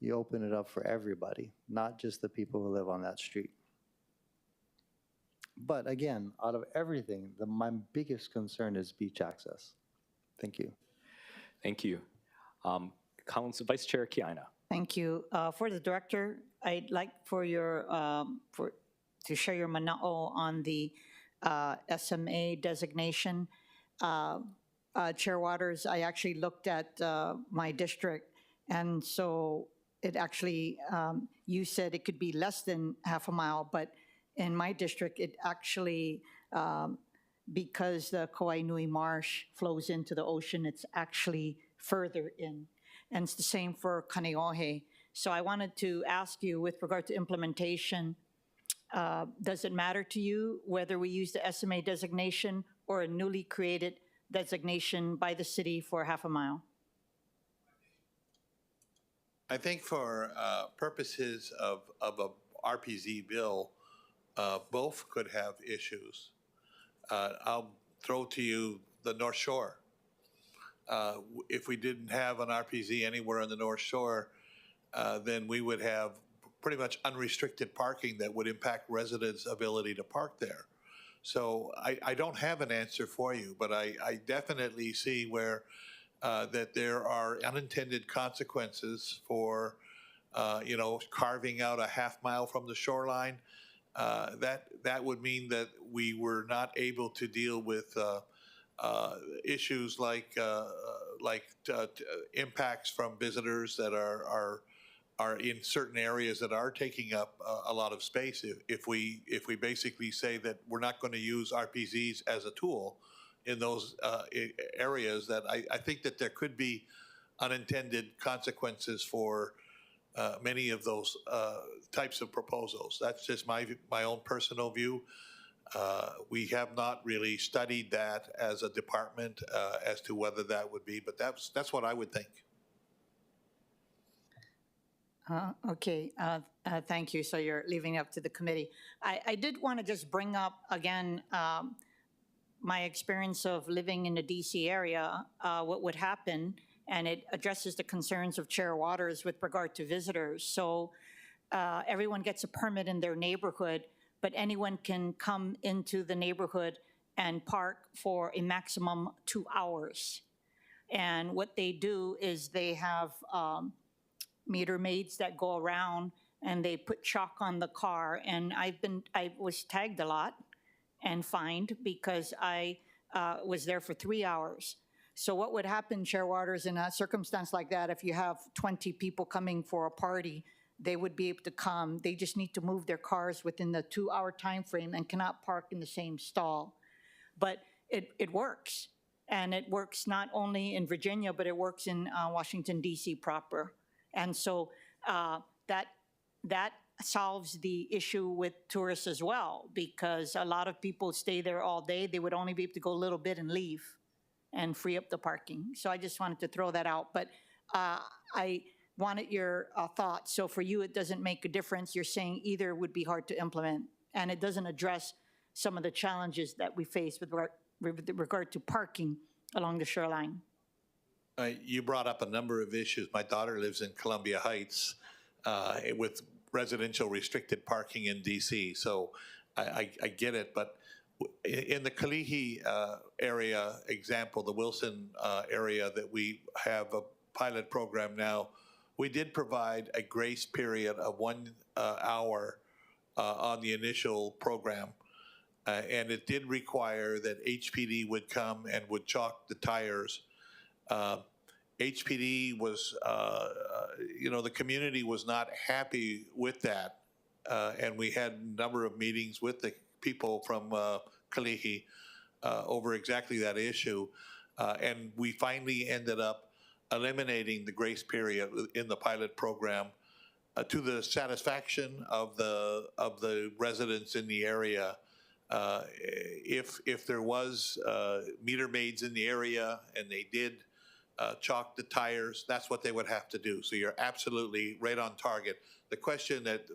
you open it up for everybody, not just the people who live on that street. But again, out of everything, my biggest concern is beach access. Thank you. Thank you. Vice Chair Kiaina. Thank you. For the director, I'd like for your to share your manao on the SMA designation. Chair Waters, I actually looked at my district, and so it actually, you said it could be less than half a mile, but in my district, it actually, because the Kauai Nui Marsh flows into the ocean, it's actually further in. And it's the same for Kaneohe. So I wanted to ask you, with regard to implementation, does it matter to you whether we use the SMA designation or a newly created designation by the city for half a mile? I think for purposes of a RPZ bill, both could have issues. I'll throw to you the North Shore. If we didn't have an RPZ anywhere on the North Shore, then we would have pretty much unrestricted parking that would impact residents' ability to park there. So I don't have an answer for you, but I definitely see where that there are unintended consequences for, you know, carving out a half mile from the shoreline. That would mean that we were not able to deal with issues like impacts from visitors that are in certain areas that are taking up a lot of space. If we basically say that we're not going to use RPZs as a tool in those areas, that I think that there could be unintended consequences for many of those types of proposals. That's just my own personal view. We have not really studied that as a department as to whether that would be, but that's what I would think. Okay, thank you. So you're leaving it up to the committee. I did want to just bring up again my experience of living in the DC area, what would happen, and it addresses the concerns of Chair Waters with regard to visitors. So everyone gets a permit in their neighborhood, but anyone can come into the neighborhood and park for a maximum 2 hours. And what they do is they have meter maids that go around and they put chalk on the car. And I was tagged a lot and fined because I was there for 3 hours. So what would happen, Chair Waters, in a circumstance like that, if you have 20 people coming for a party, they would be able to come. They just need to move their cars within the 2 hour time frame and cannot park in the same stall. But it works. And it works not only in Virginia, but it works in Washington, D.C. proper. And so that solves the issue with tourists as well, because a lot of people stay there all day. They would only be able to go a little bit and leave and free up the parking. So I just wanted to throw that out. But I wanted your thoughts. So for you, it doesn't make a difference. You're saying either would be hard to implement, and it doesn't address some of the challenges that we face with regard to parking along the shoreline. You brought up a number of issues. My daughter lives in Columbia Heights with residential restricted parking in DC, so I get it. But in the Kalihi area example, the Wilson area that we have a pilot program now, we did provide a grace period of 1 hour on the initial program. And it did require that HPD would come and would chalk the tires. HPD was, the community was not happy with that. And we had a number of meetings with the people from Kalihi over exactly that issue. And we finally ended up eliminating the grace period in the pilot program to the satisfaction of the residents in the area. If there was meter maids in the area and they did chalk the tires, that's what they would have to do. So you're absolutely right on target. The question that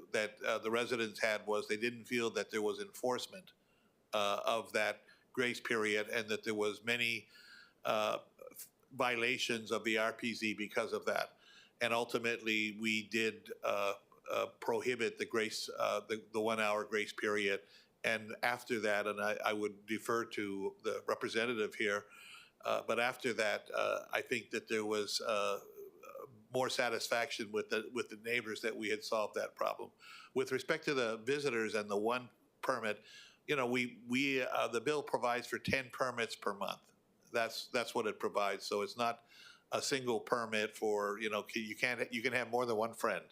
the residents had was they didn't feel that there was enforcement of that grace period and that there was many violations of the RPZ because of that. And ultimately, we did prohibit the grace, the 1 hour grace period. And after that, and I would defer to the representative here, but after that, I think that there was more satisfaction with the neighbors that we had solved that problem. With respect to the visitors and the one permit, the bill provides for 10 permits per month. That's what it provides. So it's not a single permit for, you can have more than one friend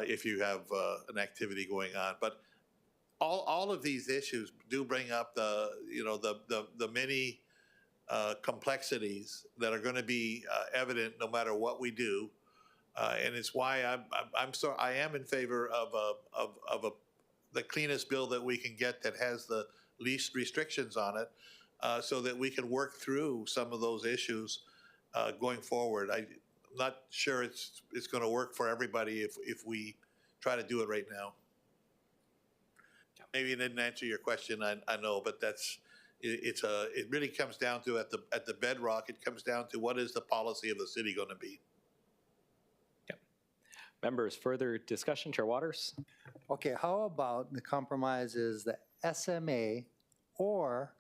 if you have an activity going on. But all of these issues do bring up the many complexities that are going to be evident no matter what we do, and it's why I am in favor of the cleanest bill that we can get that has the least restrictions on it, so that we can work through some of those issues going forward. I'm not sure it's going to work for everybody if we try to do it right now. Maybe it didn't answer your question, I know, but it really comes down to at the bedrock, it comes down to what is the policy of the city going to be. Yep. Members, further discussion, Chair Waters? Okay, how about the compromise is the SMA or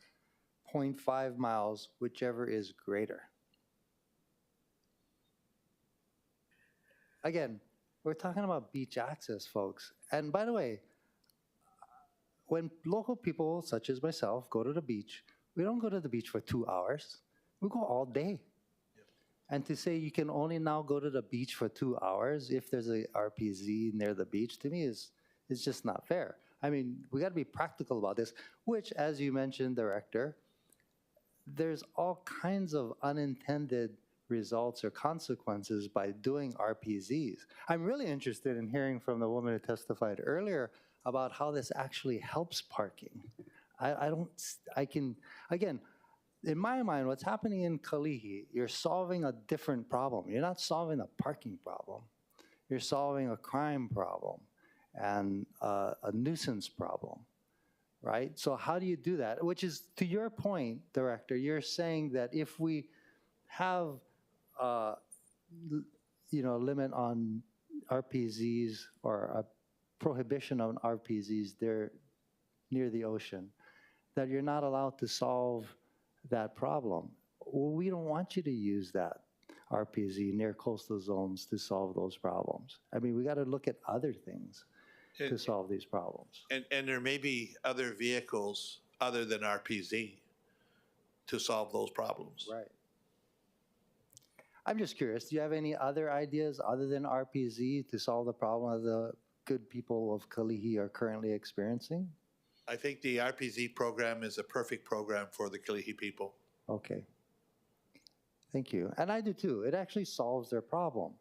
0.5 miles, whichever is greater? Again, we're talking about beach access, folks. And by the way, when local people such as myself go to the beach, we don't go to the beach for 2 hours. We go all day. Yep. And to say you can only now go to the beach for 2 hours if there's a RPZ near the beach, to me is just not fair. I mean, we got to be practical about this, which, as you mentioned, Director, there's all kinds of unintended results or consequences by doing RPZs. I'm really interested in hearing from the woman who testified earlier about how this actually helps parking. Again, in my mind, what's happening in Kalihi, you're solving a different problem. You're not solving a parking problem. You're solving a crime problem and a nuisance problem, right? So how do you do that? Which is, to your point, Director, you're saying that if we have, a limit on RPZs or a prohibition on RPZs there near the ocean, that you're not allowed to solve that problem. Well, we don't want you to use that RPZ near coastal zones to solve those problems. I mean, we got to look at other things to solve these problems. And there may be other vehicles other than RPZ to solve those problems. Right. I'm just curious, do you have any other ideas other than RPZ to solve the problem that the good people of Kalihi are currently experiencing? I think the RPZ program is a perfect program for the Kalihi people. Okay. Thank you. And I do too. It actually solves their problem.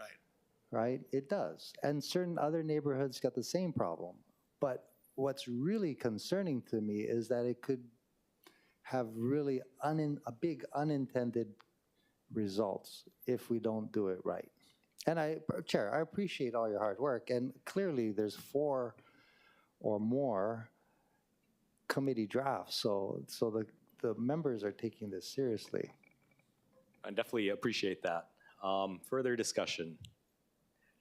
Right? It does. And certain other neighborhoods got the same problem. But what's really concerning to me is that it could have really a big unintended results if we don't do it right. And Chair, I appreciate all your hard work. And clearly there's 4 or more committee drafts. So the members are taking this seriously. I definitely appreciate that. Further discussion.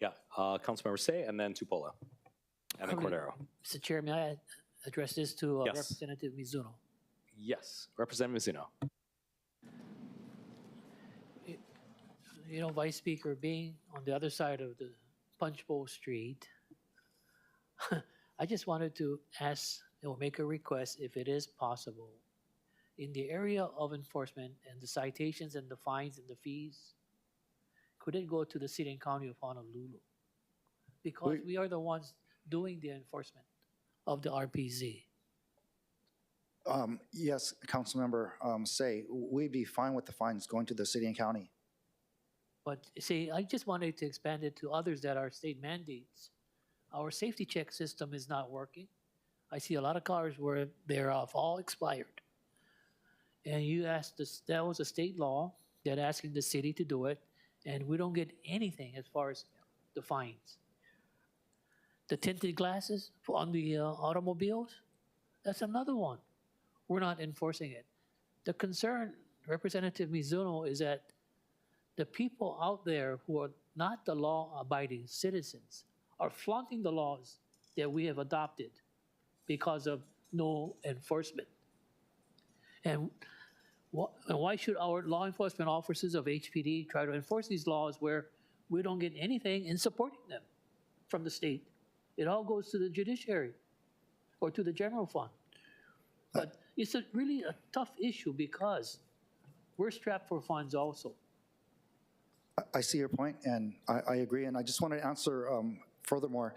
Yeah, Councilmember Say, and then Tupola, and then Cordero. Mr. Chair, may I address this to Yes. Representative Mizuno? Yes, Representative Mizuno. You know, Vice Speaker, being on the other side of the Punch Bowl Street, I just wanted to ask or make a request, if it is possible, in the area of enforcement and the citations and the fines and the fees, could it go to the city and county of Honolulu? Because we are the ones doing the enforcement of the RPZ. Yes, Councilmember Say, we'd be fine with the fines going to the city and county. But see, I just wanted to expand it to others that are state mandates. Our safety check system is not working. I see a lot of cars where they're all expired. And you asked this, that was a state law that asking the city to do it, and we don't get anything as far as the fines. The tinted glasses on the automobiles, that's another one. We're not enforcing it. The concern, Representative Mizuno, is that the people out there who are not the law-abiding citizens are flaunting the laws that we have adopted because of no enforcement. And why should our law enforcement officers of HPD try to enforce these laws where we don't get anything in supporting them from the state? It all goes to the judiciary or to the general fund. But it's really a tough issue because we're strapped for funds also. I see your point, and I agree. And I just want to answer furthermore.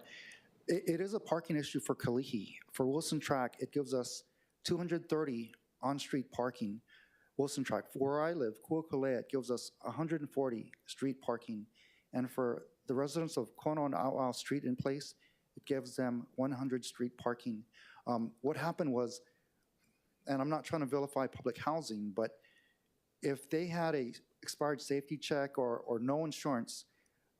It is a parking issue for Kalihi. For Wilson Track, it gives us 230 on-street parking. Wilson Track. For where I live, Kuakolea, it gives us 140 street parking. And for the residents of Kono and Auau Street in place, it gives them 100 street parking. What happened was, and I'm not trying to vilify public housing, but if they had a expired safety check or no insurance,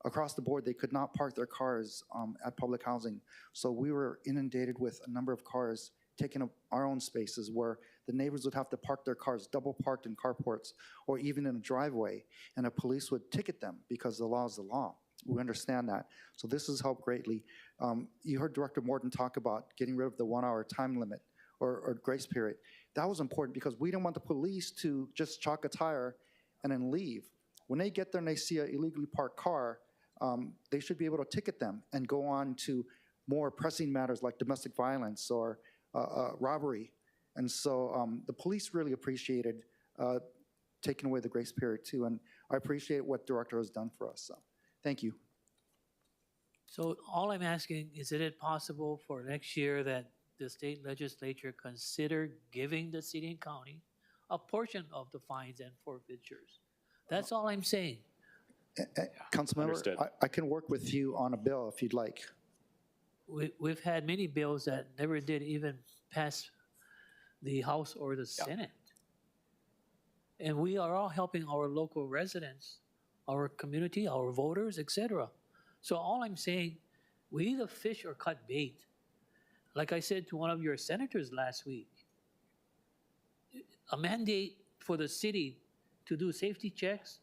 across the board, they could not park their cars at public housing. So we were inundated with a number of cars taking up our own spaces where the neighbors would have to park their cars double parked in carports or even in a driveway, and the police would ticket them because the law is the law. We understand that. So this has helped greatly. You heard Director Morton talk about getting rid of the 1 hour time limit or grace period. That was important because we didn't want the police to just chalk a tire and then leave. When they get there and they see an illegally parked car, they should be able to ticket them and go on to more pressing matters like domestic violence or robbery. And so the police really appreciated taking away the grace period too. And I appreciate what Director has done for us. So thank you. So all I'm asking is it possible for next year that the state legislature consider giving the city and county a portion of the fines and forfeitures That's all I'm saying. Councilmember, Understood. I can work with you on a bill if you'd like. We've had many bills that never did even pass the House or the Senate. And we are all helping our local residents, our community, our voters, etc. So all I'm saying, we either fish or cut bait. Like I said to one of your senators last week, a mandate for the city to do safety checks,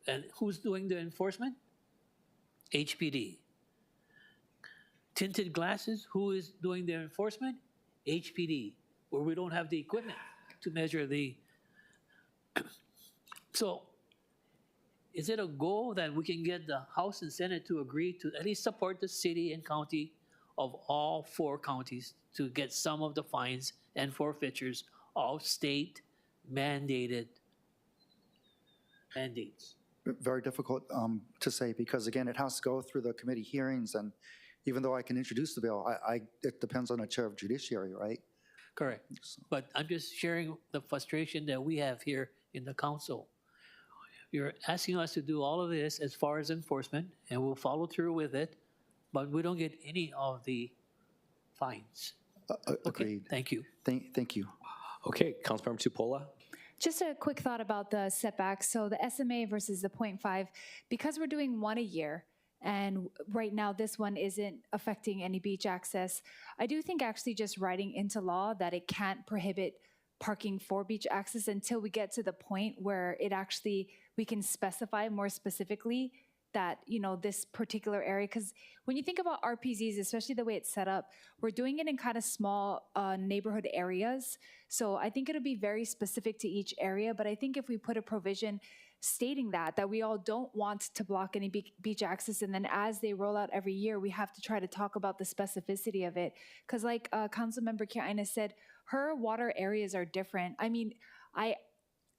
and who's doing the enforcement? HPD. Tinted glasses, who is doing the enforcement? HPD, where we don't have the equipment to measure the. So, is it a goal that we can get the House and Senate to agree to at least support the city and county of all 4 counties to get some of the fines and forfeitures of state mandated mandates? Very difficult to say because, again, it has to go through the committee hearings. And even though I can introduce the bill, it depends on the chair of judiciary, right? Correct. But I'm just sharing the frustration that we have here in the council. You're asking us to do all of this as far as enforcement, and we'll follow through with it, but we don't get any of the fines. Agreed. Thank you. Thank you. Okay, Councilmember Tupola. Just a quick thought about the setbacks. So the SMA versus the 0.5, because we're doing one a year, and right now this one isn't affecting any beach access, I do think actually just writing into law that it can't prohibit parking for beach access until we get to the point where it actually, we can specify more specifically that, you know, this particular area. Because when you think about RPZs, especially the way it's set up, we're doing it in kind of small neighborhood areas. So I think it'll be very specific to each area. But I think if we put a provision stating that we all don't want to block any beach access, and then as they roll out every year, we have to try to talk about the specificity of it. Because like Councilmember Kiaina said, her water areas are different. I mean, I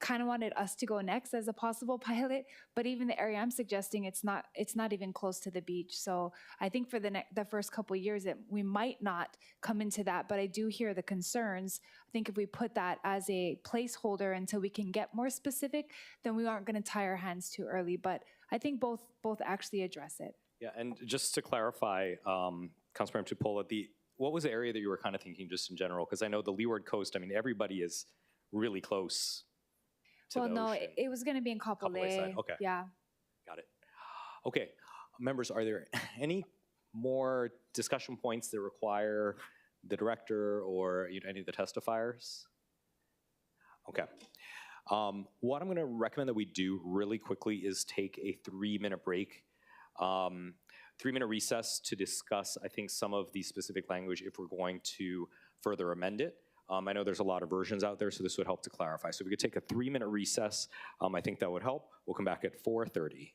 kind of wanted us to go next as a possible pilot, but even the area I'm suggesting, it's not even close to the beach. So I think for the first couple of years, we might not come into that, but I do hear the concerns. I think if we put that as a placeholder until we can get more specific, then we aren't going to tie our hands too early. But I think both actually address it. Yeah, and just to clarify, Councilmember Tupola, what was the area that you were kind of thinking just in general? Because I know the Leeward Coast, I mean, everybody is really close. Well, no, it was going to be in Kapolei. Side. Okay. Yeah. Got it. Okay. Members, are there any more discussion points that require the director or any of the testifiers? Okay. What I'm going to recommend that we do really quickly is take a 3-minute break. 3-minute recess to discuss, I think, some of the specific language if we're going to further amend it. I know there's a lot of versions out there, so this would help to clarify. So if we could take a 3-minute recess, I think that would help. We'll come back at 4:30.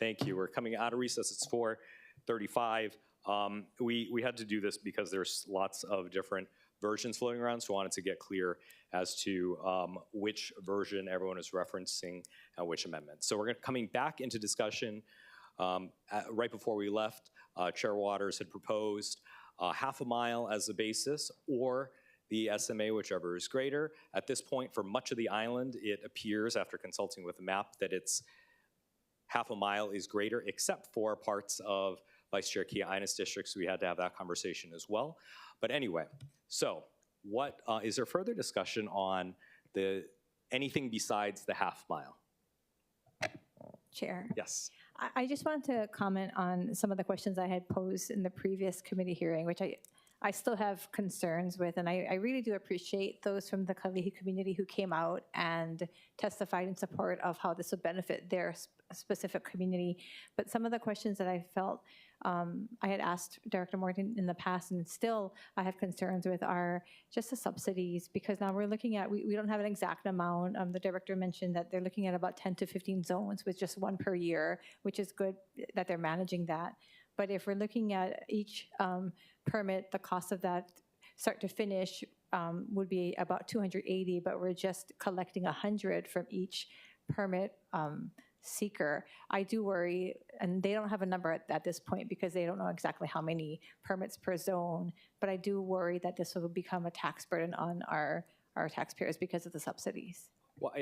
Thank you. We're coming out of recess. It's 4:35. We had to do this because there's lots of different versions floating around, so I wanted to get clear as to which version everyone is referencing and which amendment. So we're coming back into discussion. Right before we left, Chair Waters had proposed half a mile as the basis or the SMA, whichever is greater. At this point, for much of the island, it appears, after consulting with the map, that it's half a mile is greater, except for parts of Vice Chair Kia Aina's district, so we had to have that conversation as well. But anyway, so what is there further discussion on anything besides the half mile? Chair. Yes. I just wanted to comment on some of the questions I had posed in the previous committee hearing, which I still have concerns with, and I really do appreciate those from the Kalihi community who came out and testified in support of how this would benefit their specific community. But some of the questions that I felt I had asked Director Morton in the past, and still I have concerns with, are just the subsidies, because now we're looking at, we don't have an exact amount. The director mentioned that they're looking at about 10 to 15 zones with just one per year, which is good that they're managing that. But if we're looking at each permit, the cost of that start to finish would be about $280, but we're just collecting $100 from each permit seeker. I do worry, and they don't have a number at this point because they don't know exactly how many permits per zone, but I do worry that this will become a tax burden on our taxpayers because of the subsidies. Well,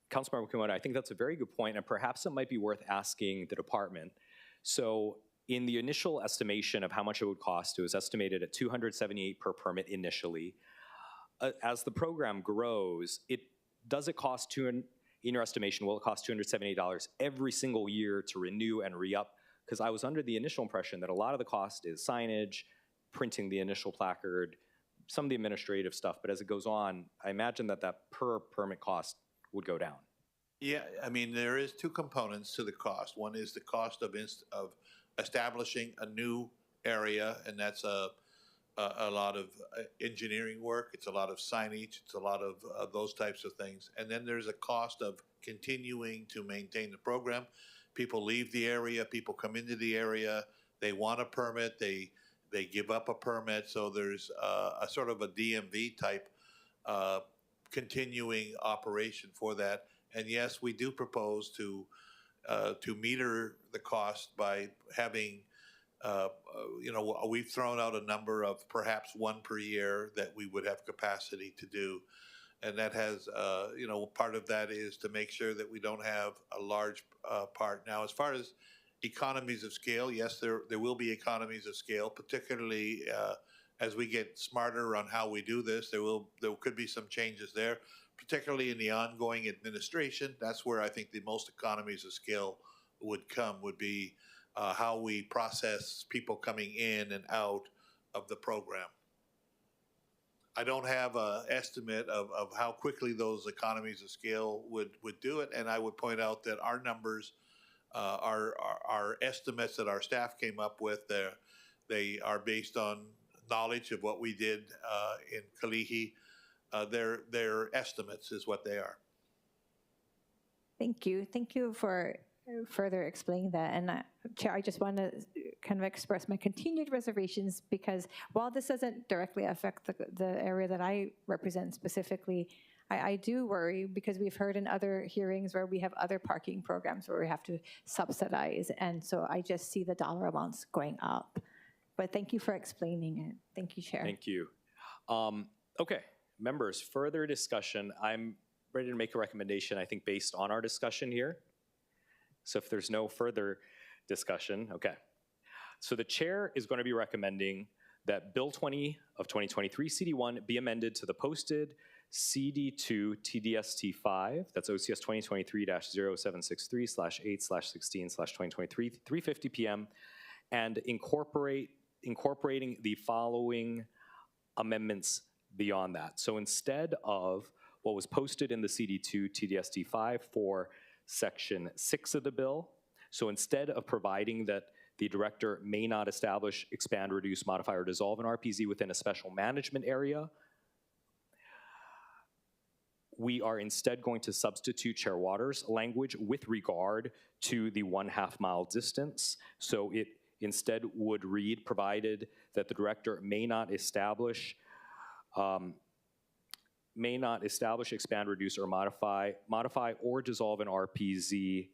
Councilmember Kimoda, I think that's a very good point, and perhaps it might be worth asking the department. So in the initial estimation of how much it would cost, it was estimated at $278 per permit initially. As the program grows, does it cost in your estimation, will it cost $278 every single year to renew and re-up? Because I was under the initial impression that a lot of the cost is signage, printing the initial placard, some of the administrative stuff, but as it goes on, I imagine that per permit cost would go down. Yeah, I mean, there is two components to the cost. One is the cost of establishing a new area, and that's a lot of engineering work. It's a lot of signage. It's a lot of those types of things. And then there's a cost of continuing to maintain the program. People leave the area. People come into the area. They want a permit. They give up a permit. So there's a sort of a DMV type continuing operation for that. And yes, we do propose to meter the cost by having we've thrown out a number of perhaps one per year that we would have capacity to do. And that has, part of that is to make sure that we don't have a large part. Now, as far as economies of scale, yes, there will be economies of scale, particularly as we get smarter on how we do this. There could be some changes there, particularly in the ongoing administration. That's where I think the most economies of scale would be how we process people coming in and out of the program. I don't have an estimate of how quickly those economies of scale would do it, and I would point out that our numbers, our estimates that our staff came up with, they are based on knowledge of what we did in Kalihi. Their estimates is what they are. Thank you. Thank you for further explaining that. And Chair, I just want to kind of express my continued reservations, because while this doesn't directly affect the area that I represent specifically, I do worry, because we've heard in other hearings where we have other parking programs where we have to subsidize. And so I just see the dollar amounts going up. But thank you for explaining it. Thank you, Chair. Thank you. Okay, members, further discussion. I'm ready to make a recommendation, I think, based on our discussion here. So if there's no further discussion, okay. So the chair is going to be recommending that Bill 20 of 2023 CD1 be amended to the posted CD2 TDST5, that's OCS 2023-0763/8/16/2023, 3:50 p.m., and incorporating the following amendments beyond that. So instead of what was posted in the CD2 TDST5 for Section 6 of the bill, so instead of providing that the director may not establish, expand, reduce, modify, or dissolve an RPZ within a special management area, we are instead going to substitute Chair Waters' language with regard to the 1/2 mile distance. So it instead would read, provided that the director may not establish, expand, reduce, or modify or dissolve an RPZ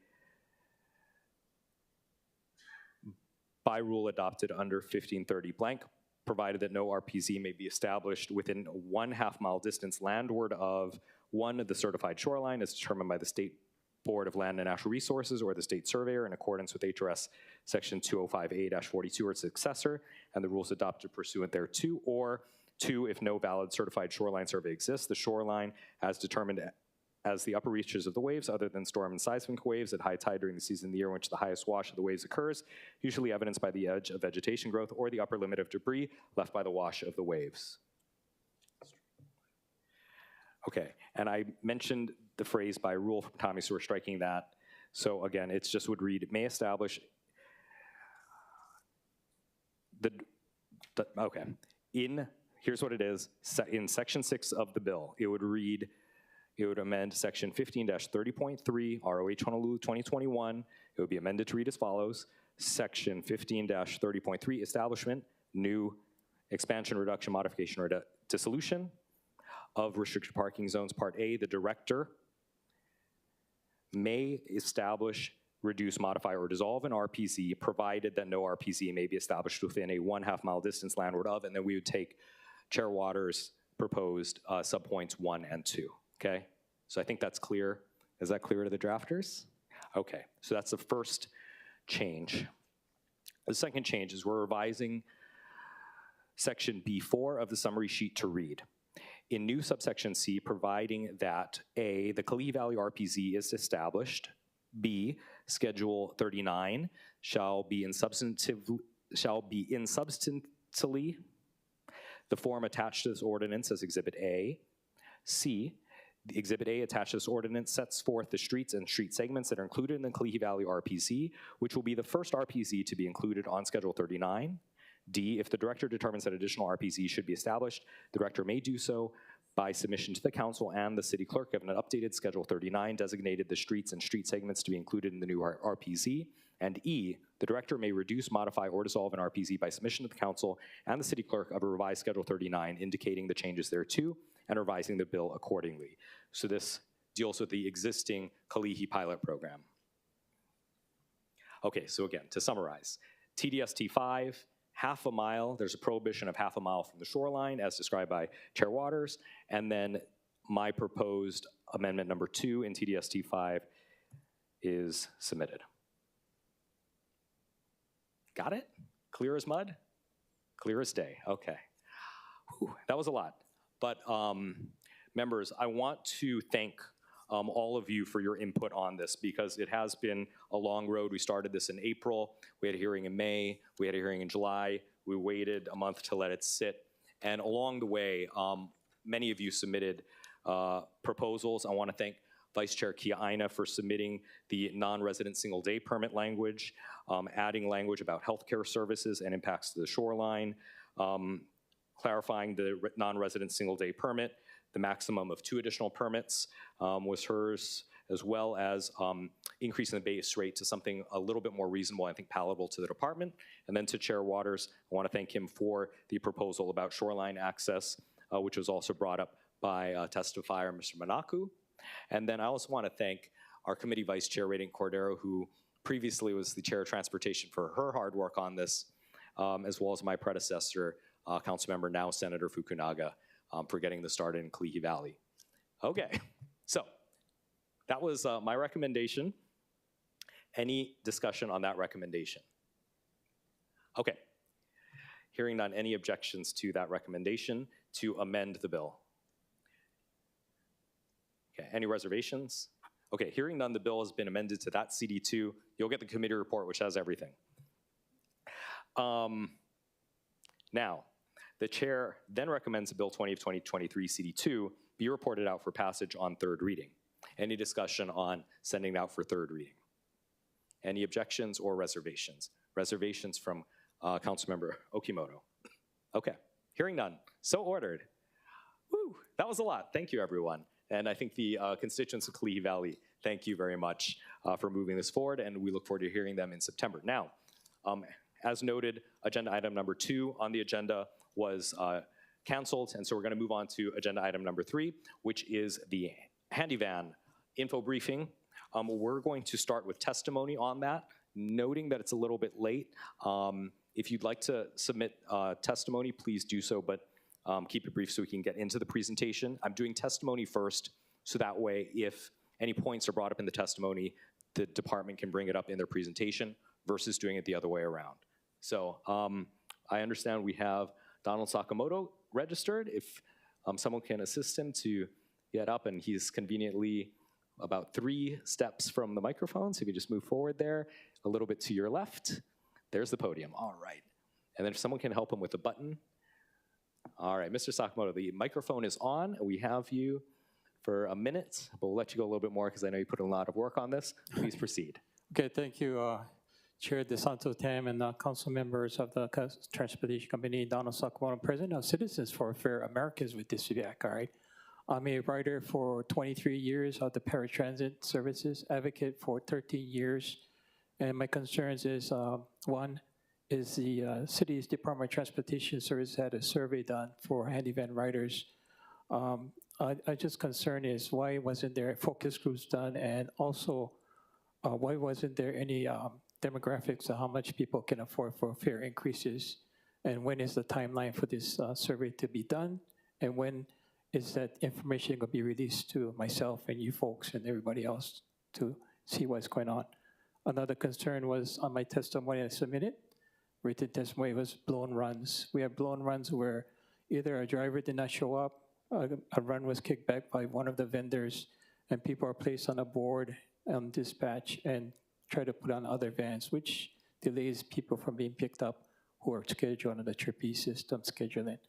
by rule adopted under 1530 blank, provided that no RPZ may be established within a 1/2 mile distance landward of 1, the certified shoreline as determined by the State Board of Land and Natural Resources or the state surveyor in accordance with HRS section 205A-42 or its successor and the rules adopted pursuant thereto, or 2, if no valid certified shoreline survey exists, the shoreline as determined as the upper reaches of the waves other than storm and seismic waves at high tide during the season of the year in which the highest wash of the waves occurs, usually evidenced by the edge of vegetation growth or the upper limit of debris left by the wash of the waves. Okay, and I mentioned the phrase by rule from Tommy, so we're striking that. So again, it just would read, may establish okay. Here's what it is. In section 6 of the bill, it would read, it would amend section 15-30.3, ROH Honolulu 2021. It would be amended to read as follows. Section 15-30.3, establishment, new expansion, reduction, modification, or dissolution of restricted parking zones. Part A, the director may establish, reduce, modify, or dissolve an RPZ, provided that no RPZ may be established within a 1/2 mile distance landward of, and then we would take Chair Waters' proposed subpoints 1 and 2, okay? So I think that's clear. Is that clear to the drafters? Okay, so that's the first change. The second change is we're revising section B4 of the summary sheet to read. In new subsection C, providing that A, the Kalihi Valley RPZ is established, B, Schedule 39 shall be in substantially the form attached to this ordinance as Exhibit A. C, the Exhibit A attached to this ordinance sets forth the streets and street segments that are included in the Kalihi Valley RPZ, which will be the first RPZ to be included on Schedule 39. D, if the director determines that additional RPZ should be established, the director may do so by submission to the council and the city clerk of an updated Schedule 39 designated the streets and street segments to be included in the new RPZ. And E, the director may reduce, modify, or dissolve an RPZ by submission to the council and the city clerk of a revised Schedule 39 indicating the changes thereto and revising the bill accordingly. So this deals with the existing Kalihi pilot program. Okay, so again, to summarize, TDST 5, 1/2 mile, there's a prohibition of 1/2 mile from the shoreline as described by Chair Waters, and then my proposed amendment number 2 in TDST 5 is submitted. Got it? Clear as mud? Clear as day, okay. Whew, that was a lot. But members, I want to thank all of you for your input on this because it has been a long road. We started this in April, we had a hearing in May, we had a hearing in July, we waited a month to let it sit. And along the way, many of you submitted proposals. I want to thank Vice Chair Kia Aina for submitting the non-resident single day permit language, adding language about healthcare services and impacts to the shoreline, clarifying the non-resident single day permit. The maximum of 2 additional permits was hers, as well as increasing the base rate to something a little bit more reasonable, I think palatable to the department. And then to Chair Waters, I want to thank him for the proposal about shoreline access, which was also brought up by testifier Mr. Manaku. And then I also want to thank our committee vice chair, Radin Cordero, who previously was the chair of transportation for her hard work on this, as well as my predecessor, Councilmember, now Senator Fukunaga, for getting this started in Kalihi Valley. Okay, so that was my recommendation. Any discussion on that recommendation? Okay, hearing none, any objections to that recommendation to amend the bill? Okay, any reservations? Okay, hearing none, the bill has been amended to that CD2. You'll get the committee report, which has everything. Now, the chair then recommends Bill 20 of 2023 CD2 be reported out for passage on 3rd reading. Any discussion on sending it out for 3rd reading? Any objections or reservations? Reservations from Councilmember Okimoto. Okay, hearing none, so ordered. Woo, that was a lot. Thank you, everyone. And I think the constituents of Kalihi Valley, thank you very much for moving this forward, and we look forward to hearing them in September. Now, as noted, agenda item number 2 on the agenda was canceled, and so we're going to move on to agenda item number 3, which is the Handyvan info briefing. We're going to start with testimony on that, noting that it's a little bit late. If you'd like to submit testimony, please do so, but keep it brief so we can get into the presentation. I'm doing testimony first, so that way if any points are brought up in the testimony, the department can bring it up in their presentation versus doing it the other way around. So I understand we have Donald Sakamoto registered. If someone can assist him to get up, and he's conveniently about 3 steps from the microphone, so you can just move forward there, a little bit to your left. There's the podium, all right. And then if someone can help him with the button. All right, Mr. Sakamoto, the microphone is on. We have you for a minute, but we'll let you go a little bit more because I know you put in a lot of work on this. Please proceed. Okay, thank you, Chair DeSanto Tam and council members of the Transportation Committee, Donald Sakamoto, President of Citizens for Fair Americans with Disabilities Act, all right? I'm a writer for 23 years of the paratransit services, advocate for 13 years, and my concerns is, one, is the city's Department of Transportation Service had a survey done for handyvan riders. I just concerned is why wasn't there focus groups done, and also why wasn't there any demographics of how much people can afford for fare increases, and when is the timeline for this survey to be done, and when is that information going to be released to myself and you folks and everybody else to see what's going on. Another concern was on my testimony I submitted, written testimony was blown runs. We have blown runs where either a driver did not show up, a run was kicked back by one of the vendors, and people are placed on a board on dispatch and try to put on other vans, which delays people from being picked up who are scheduled on the trapeze system scheduling.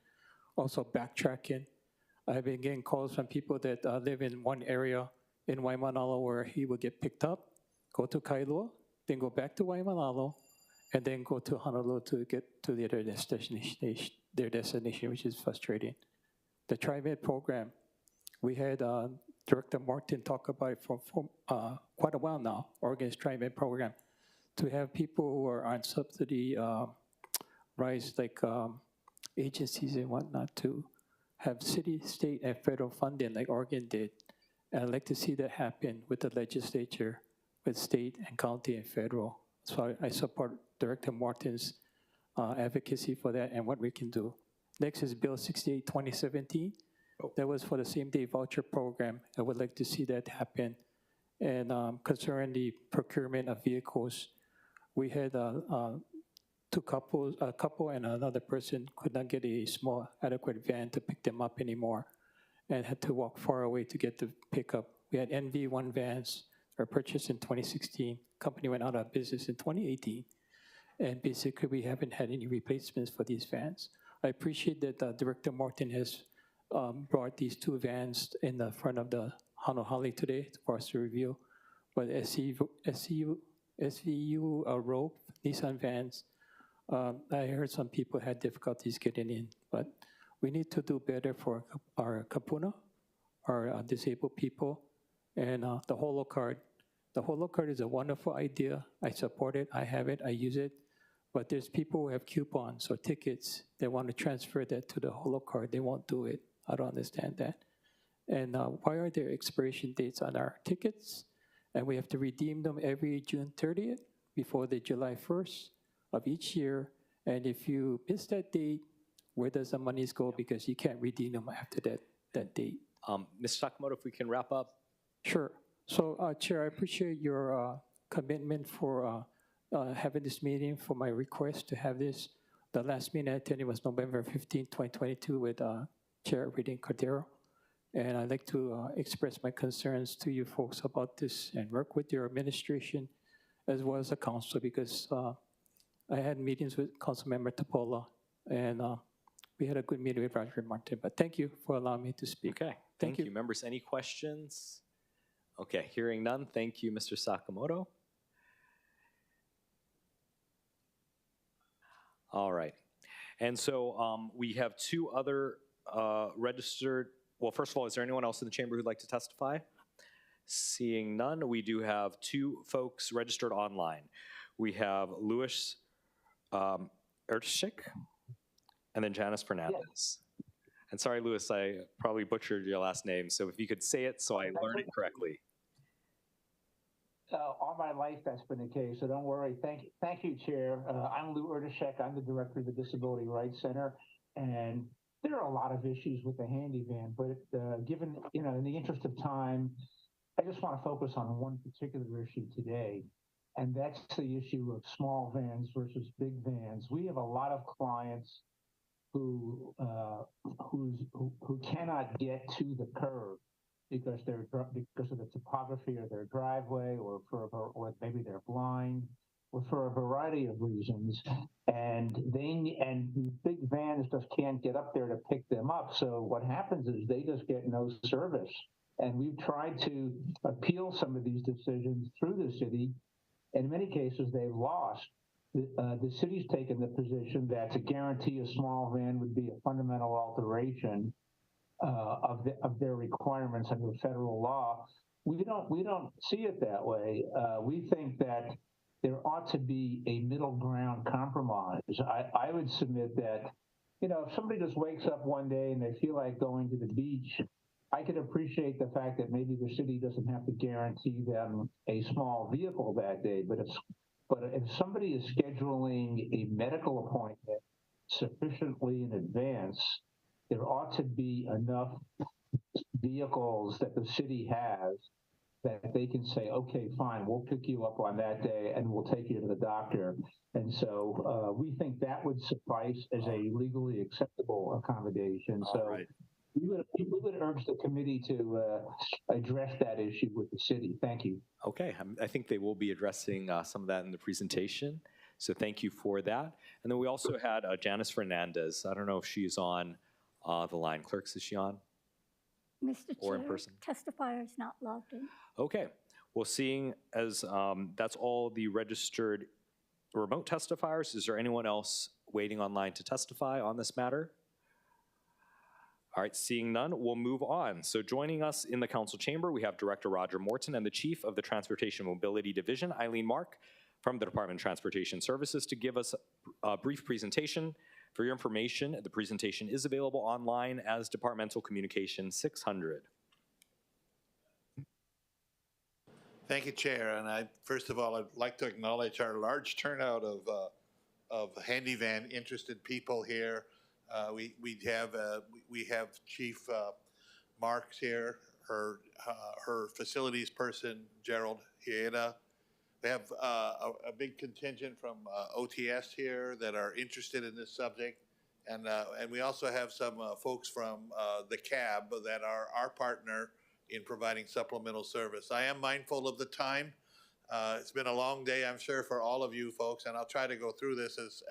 Also backtracking. I've been getting calls from people that live in one area in Waimanalo where he would get picked up, go to Kailua, then go back to Waimanalo, and then go to Honolulu to get to their destination, which is frustrating. The TriMed program, we had Director Martin talk about it for quite a while now, Oregon's TriMed program, to have people who are on subsidy rides like agencies and whatnot to have city, state, and federal funding like Oregon did. And I'd like to see that happen with the legislature, with state and county and federal. So I support Director Martin's advocacy for that and what we can do. Next is Bill 68, 2017. That was for the same-day voucher program. I would like to see that happen. And concerning the procurement of vehicles, we had a couple and another person could not get a small adequate van to pick them up anymore and had to walk far away to get the pickup. We had NV1 vans that were purchased in 2016. Company went out of business in 2018. And basically we haven't had any replacements for these vans. I appreciate that Director Martin has brought these 2 vans in the front of the Honolulu today for us to review. But SVU Rogue, Nissan vans, I heard some people had difficulties getting in, but we need to do better for our kapuna, our disabled people, and the Holo card. The Holo card is a wonderful idea. I support it, I have it, I use it, but there's people who have coupons or tickets. They want to transfer that to the Holo card. They won't do it. I don't understand that. And why are there expiration dates on our tickets? And we have to redeem them every June 30th before the July 1st. Of each year, and if you miss that date, where does the monies go? Because you can't redeem them after that date. Mr. Sakamoto, if we can wrap up. Sure. So, Chair, I appreciate your commitment for having this meeting, for my request to have this. The last meeting I attended was November 15, 2022 with Chair Reading Cordero. And I'd like to express my concerns to you folks about this and work with your administration as well as the council, because I had meetings with Councilmember Topola, and we had a good meeting with Roger Martin. But thank you for allowing me to speak. Okay, thank you. Members, any questions? Okay, hearing none, thank you, Mr. Sakamoto. All right, and so we have 2 other registered well, first of all, is there anyone else in the chamber who'd like to testify? Seeing none, we do have two folks registered online. We have Louis Ertschik and then Janice Fernandez. And sorry, Louis, I probably butchered your last name, so if you could say it so I learn it correctly. All my life that's been the case, so don't worry. Thank you, Chair. I'm Lou Erdeshek. I'm the director of the Disability Rights Center, and there are a lot of issues with the handy van, but given, in the interest of time, I just want to focus on one particular issue today, and that's the issue of small vans versus big vans. We have a lot of clients who cannot get to the curb because of the topography of their driveway, or maybe they're blind, or for a variety of reasons, and big vans just can't get up there to pick them up. So what happens is they just get no service. And we've tried to appeal some of these decisions through the city. In many cases, they've lost. The city's taken the position that to guarantee a small van would be a fundamental alteration of their requirements under federal law. We don't see it that way. We think that there ought to be a middle ground compromise. I would submit that, if somebody just wakes up one day and they feel like going to the beach, I could appreciate the fact that maybe the city doesn't have to guarantee them a small vehicle that day, but if somebody is scheduling a medical appointment sufficiently in advance, there ought to be enough vehicles that the city has that they can say, okay, fine, we'll pick you up on that day and we'll take you to the doctor. And so we think that would suffice as a legally acceptable accommodation. We would urge the committee to address that issue with the city. Thank you. Okay, I think they will be addressing some of that in the presentation. So thank you for that. And then we also had Janice Fernandez. I don't know if she's on the line. Clerks, is she on? Mr. Or Chair, in person? testifier is not logged in. Okay, well, seeing as that's all the registered remote testifiers, is there anyone else waiting online to testify on this matter? All right, seeing none, we'll move on. So joining us in the council chamber, we have Director Roger Morton and the Chief of the Transportation Mobility Division, Eileen Mark, from the Department of Transportation Services to give us a brief presentation. For your information, the presentation is available online as Departmental Communication 600. Thank you, Chair. And first of all, I'd like to acknowledge our large turnout of handy van interested people here. We have Chief Marks here, her facilities person, Gerald Hieda. We have a big contingent from OTS here that are interested in this subject. And we also have some folks from the CAB that are our partner in providing supplemental service. I am mindful of the time. It's been a long day, I'm sure, for all of you folks, and I'll try to go through this as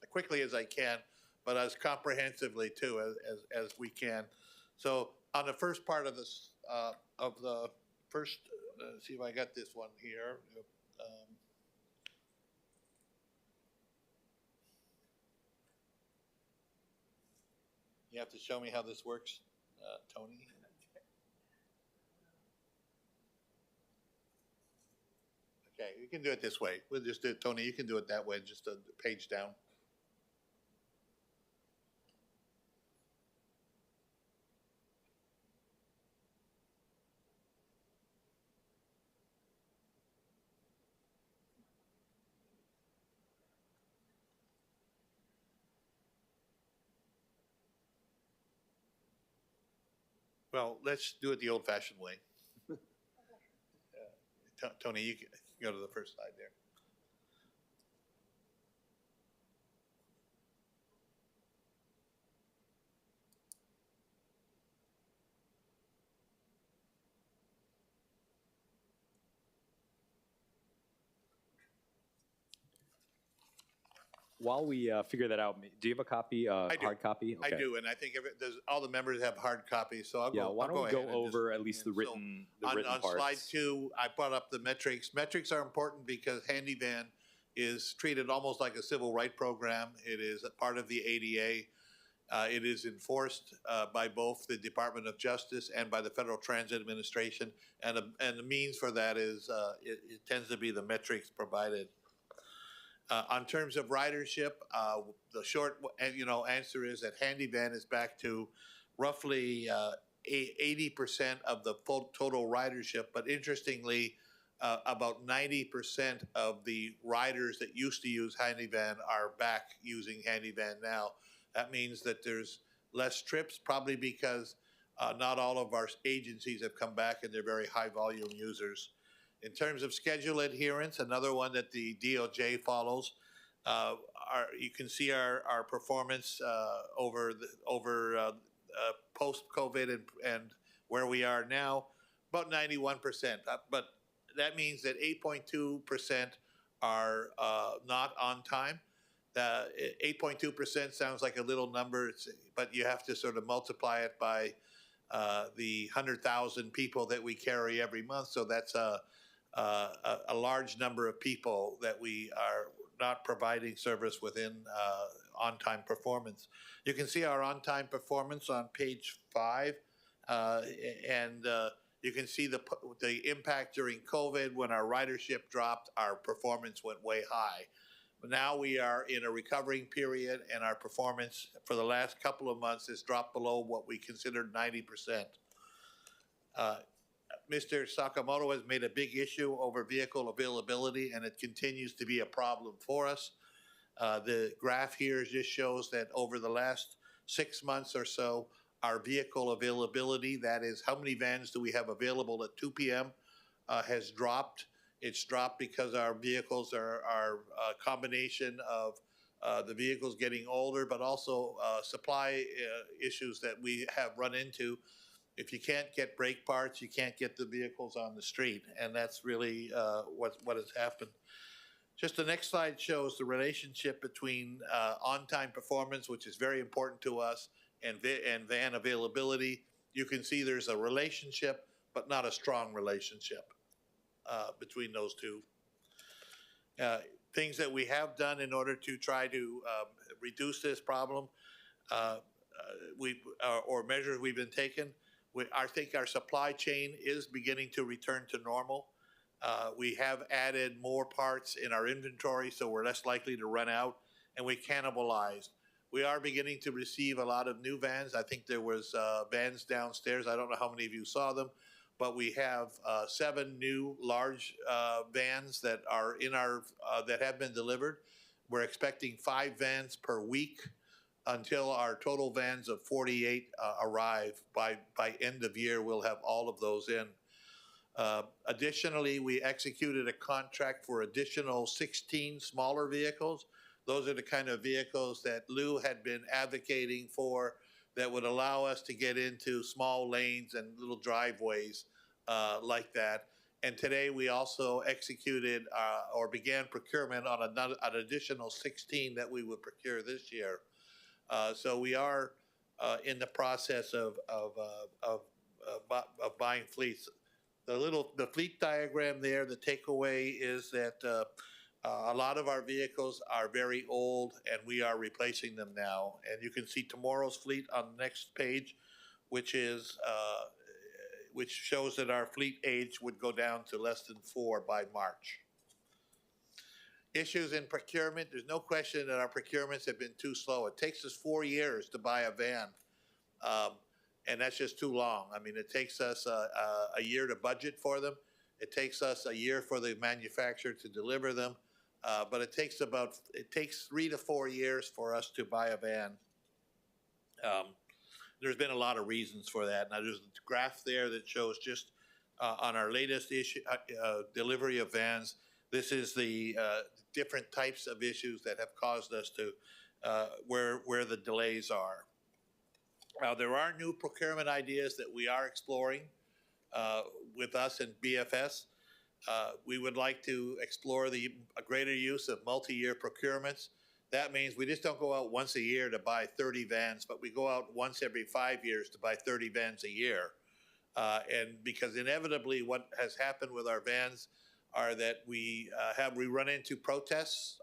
quickly as I can, but as comprehensively too as we can. So on the first part of this, see if I got this one here. You have to show me how this works, Tony. Okay, you can do it this way. We'll just do it, Tony, you can do it that way, just a page down. Well, let's do it the old-fashioned way. Tony, you can go to the first slide there. While we figure that out, do you have a copy, hard copy? Okay. I do, and I think all the members have hard copies, so I'll go. Yeah, why don't we go over at least the so written on parts. slide 2, I brought up the metrics. Metrics are important because Handyvan is treated almost like a civil right program. It is a part of the ADA. It is enforced by both the Department of Justice and by the Federal Transit Administration, and the means for that is it tends to be the metrics provided. On terms of ridership, the short answer is that handy van is back to roughly 80% of the full total ridership, but interestingly, about 90% of the riders that used to use handy van are back using handy van now. That means that there's less trips, probably because not all of our agencies have come back and they're very high volume users. In terms of schedule adherence, another one that the DOJ follows, you can see our performance over post-COVID and where we are now, about 91%. But that means that 8.2% are not on time. 8.2% sounds like a little number, but you have to sort of multiply it by the 100,000 people that we carry every month. So that's a large number of people that we are not providing service within on-time performance. You can see our on-time performance on page 5, and you can see the impact during COVID. When our ridership dropped, our performance went way high. But now we are in a recovering period, and our performance for the last couple of months has dropped below what we considered 90%. Mr. Sakamoto has made a big issue over vehicle availability, and it continues to be a problem for us. The graph here just shows that over the last 6 months or so, our vehicle availability, that is how many vans do we have available at 2 p.m., has dropped. It's dropped because our vehicles are a combination of the vehicles getting older, but also supply issues that we have run into. If you can't get brake parts, you can't get the vehicles on the street, and that's really what has happened. Just the next slide shows the relationship between on-time performance, which is very important to us, and van availability. You can see there's a relationship, but not a strong relationship between those two. Things that we have done in order to try to reduce this problem, or measures we've been taken. I think our supply chain is beginning to return to normal. We have added more parts in our inventory, so we're less likely to run out, and we cannibalized. We are beginning to receive a lot of new vans. I think there was vans downstairs. I don't know how many of you saw them, but we have 7 new large vans that are in our that have been delivered. We're expecting 5 vans per week until our total vans of 48 arrive. By end of year, we'll have all of those in. Additionally, we executed a contract for additional 16 smaller vehicles. Those are the kind of vehicles that Lou had been advocating for that would allow us to get into small lanes and little driveways like that. And today we also executed or began procurement on an additional 16 that we would procure this year. So we are in the process of buying fleets. The fleet diagram there, the takeaway is that a lot of our vehicles are very old, and we are replacing them now. And you can see tomorrow's fleet on the next page, which shows that our fleet age would go down to less than 4 by March. Issues in procurement, there's no question that our procurements have been too slow. It takes us 4 years to buy a van, and that's just too long. I mean, it takes us a year to budget for them. It takes us a year for the manufacturer to deliver them, but it takes 3 to 4 years for us to buy a van. There's been a lot of reasons for that. Now, there's a graph there that shows just on our latest delivery of vans, this is the different types of issues that have caused us to where the delays are. Now, there are new procurement ideas that we are exploring with us and BFS. We would like to explore a greater use of multi-year procurements. That means we just don't go out once a year to buy 30 vans, but we go out once every 5 years to buy 30 vans a year. And because inevitably what has happened with our vans are that we run into protests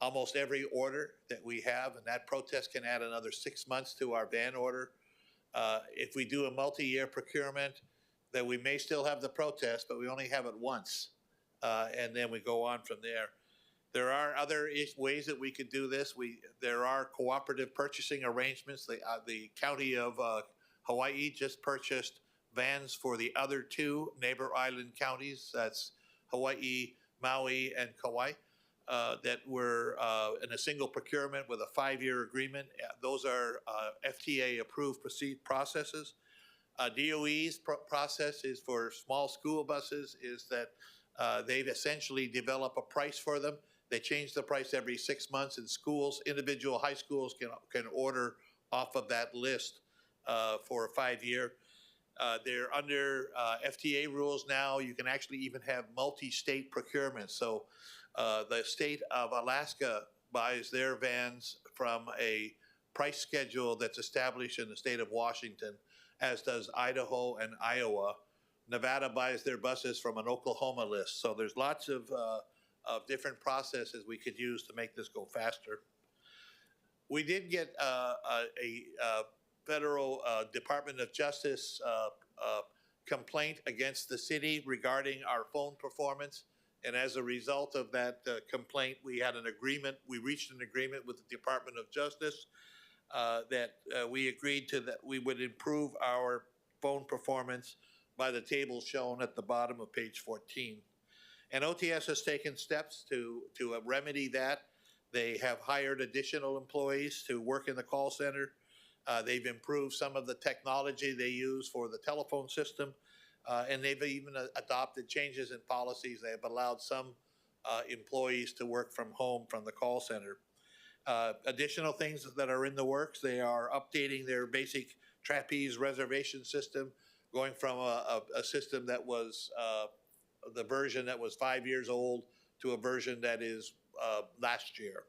almost every order that we have, and that protest can add another 6 months to our van order. If we do a multi-year procurement, then we may still have the protest, but we only have it once, and then we go on from there. There are other ways that we could do this. There are cooperative purchasing arrangements. The county of Hawaii just purchased vans for the other two neighbor island counties. That's Hawaii, Maui, and Kauai. That were in a single procurement with a 5-year agreement. Those are FTA-approved processes. DOE's process is for small school buses is that they've essentially developed a price for them. They change the price every 6 months, and schools, individual high schools can order off of that list for a 5-year. They're under FTA rules now. You can actually even have multi-state procurement. So the state of Alaska buys their vans from a price schedule that's established in the state of Washington, as does Idaho and Iowa. Nevada buys their buses from an Oklahoma list. So there's lots of different processes we could use to make this go faster. We did get a federal Department of Justice complaint against the city regarding our phone performance. And as a result of that complaint, we reached an agreement with the Department of Justice that we agreed to that we would improve our phone performance by the table shown at the bottom of page 14. And OTS has taken steps to remedy that. They have hired additional employees to work in the call center. They've improved some of the technology they use for the telephone system. And they've even adopted changes in policies. They have allowed some employees to work from home from the call center. Additional things that are in the works, they are updating their basic trapeze reservation system, going from a system that was the version that was 5 years old to a version that is last year.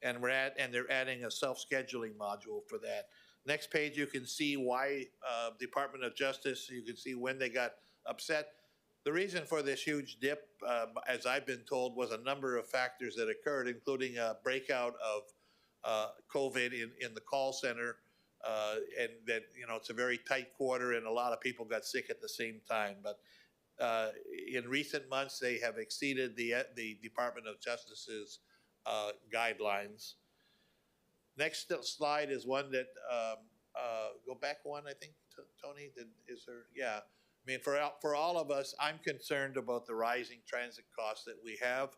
And they're adding a self-scheduling module for that. Next page, you can see why Department of Justice, you can see when they got upset. The reason for this huge dip, as I've been told, was a number of factors that occurred, including a breakout of COVID in the call center, and that, it's a very tight quarter and a lot of people got sick at the same time. But in recent months, they have exceeded the Department of Justice's guidelines. Next slide is one that, go back one, I think, Tony, is there? Yeah. I mean, for all of us, I'm concerned about the rising transit costs that we have.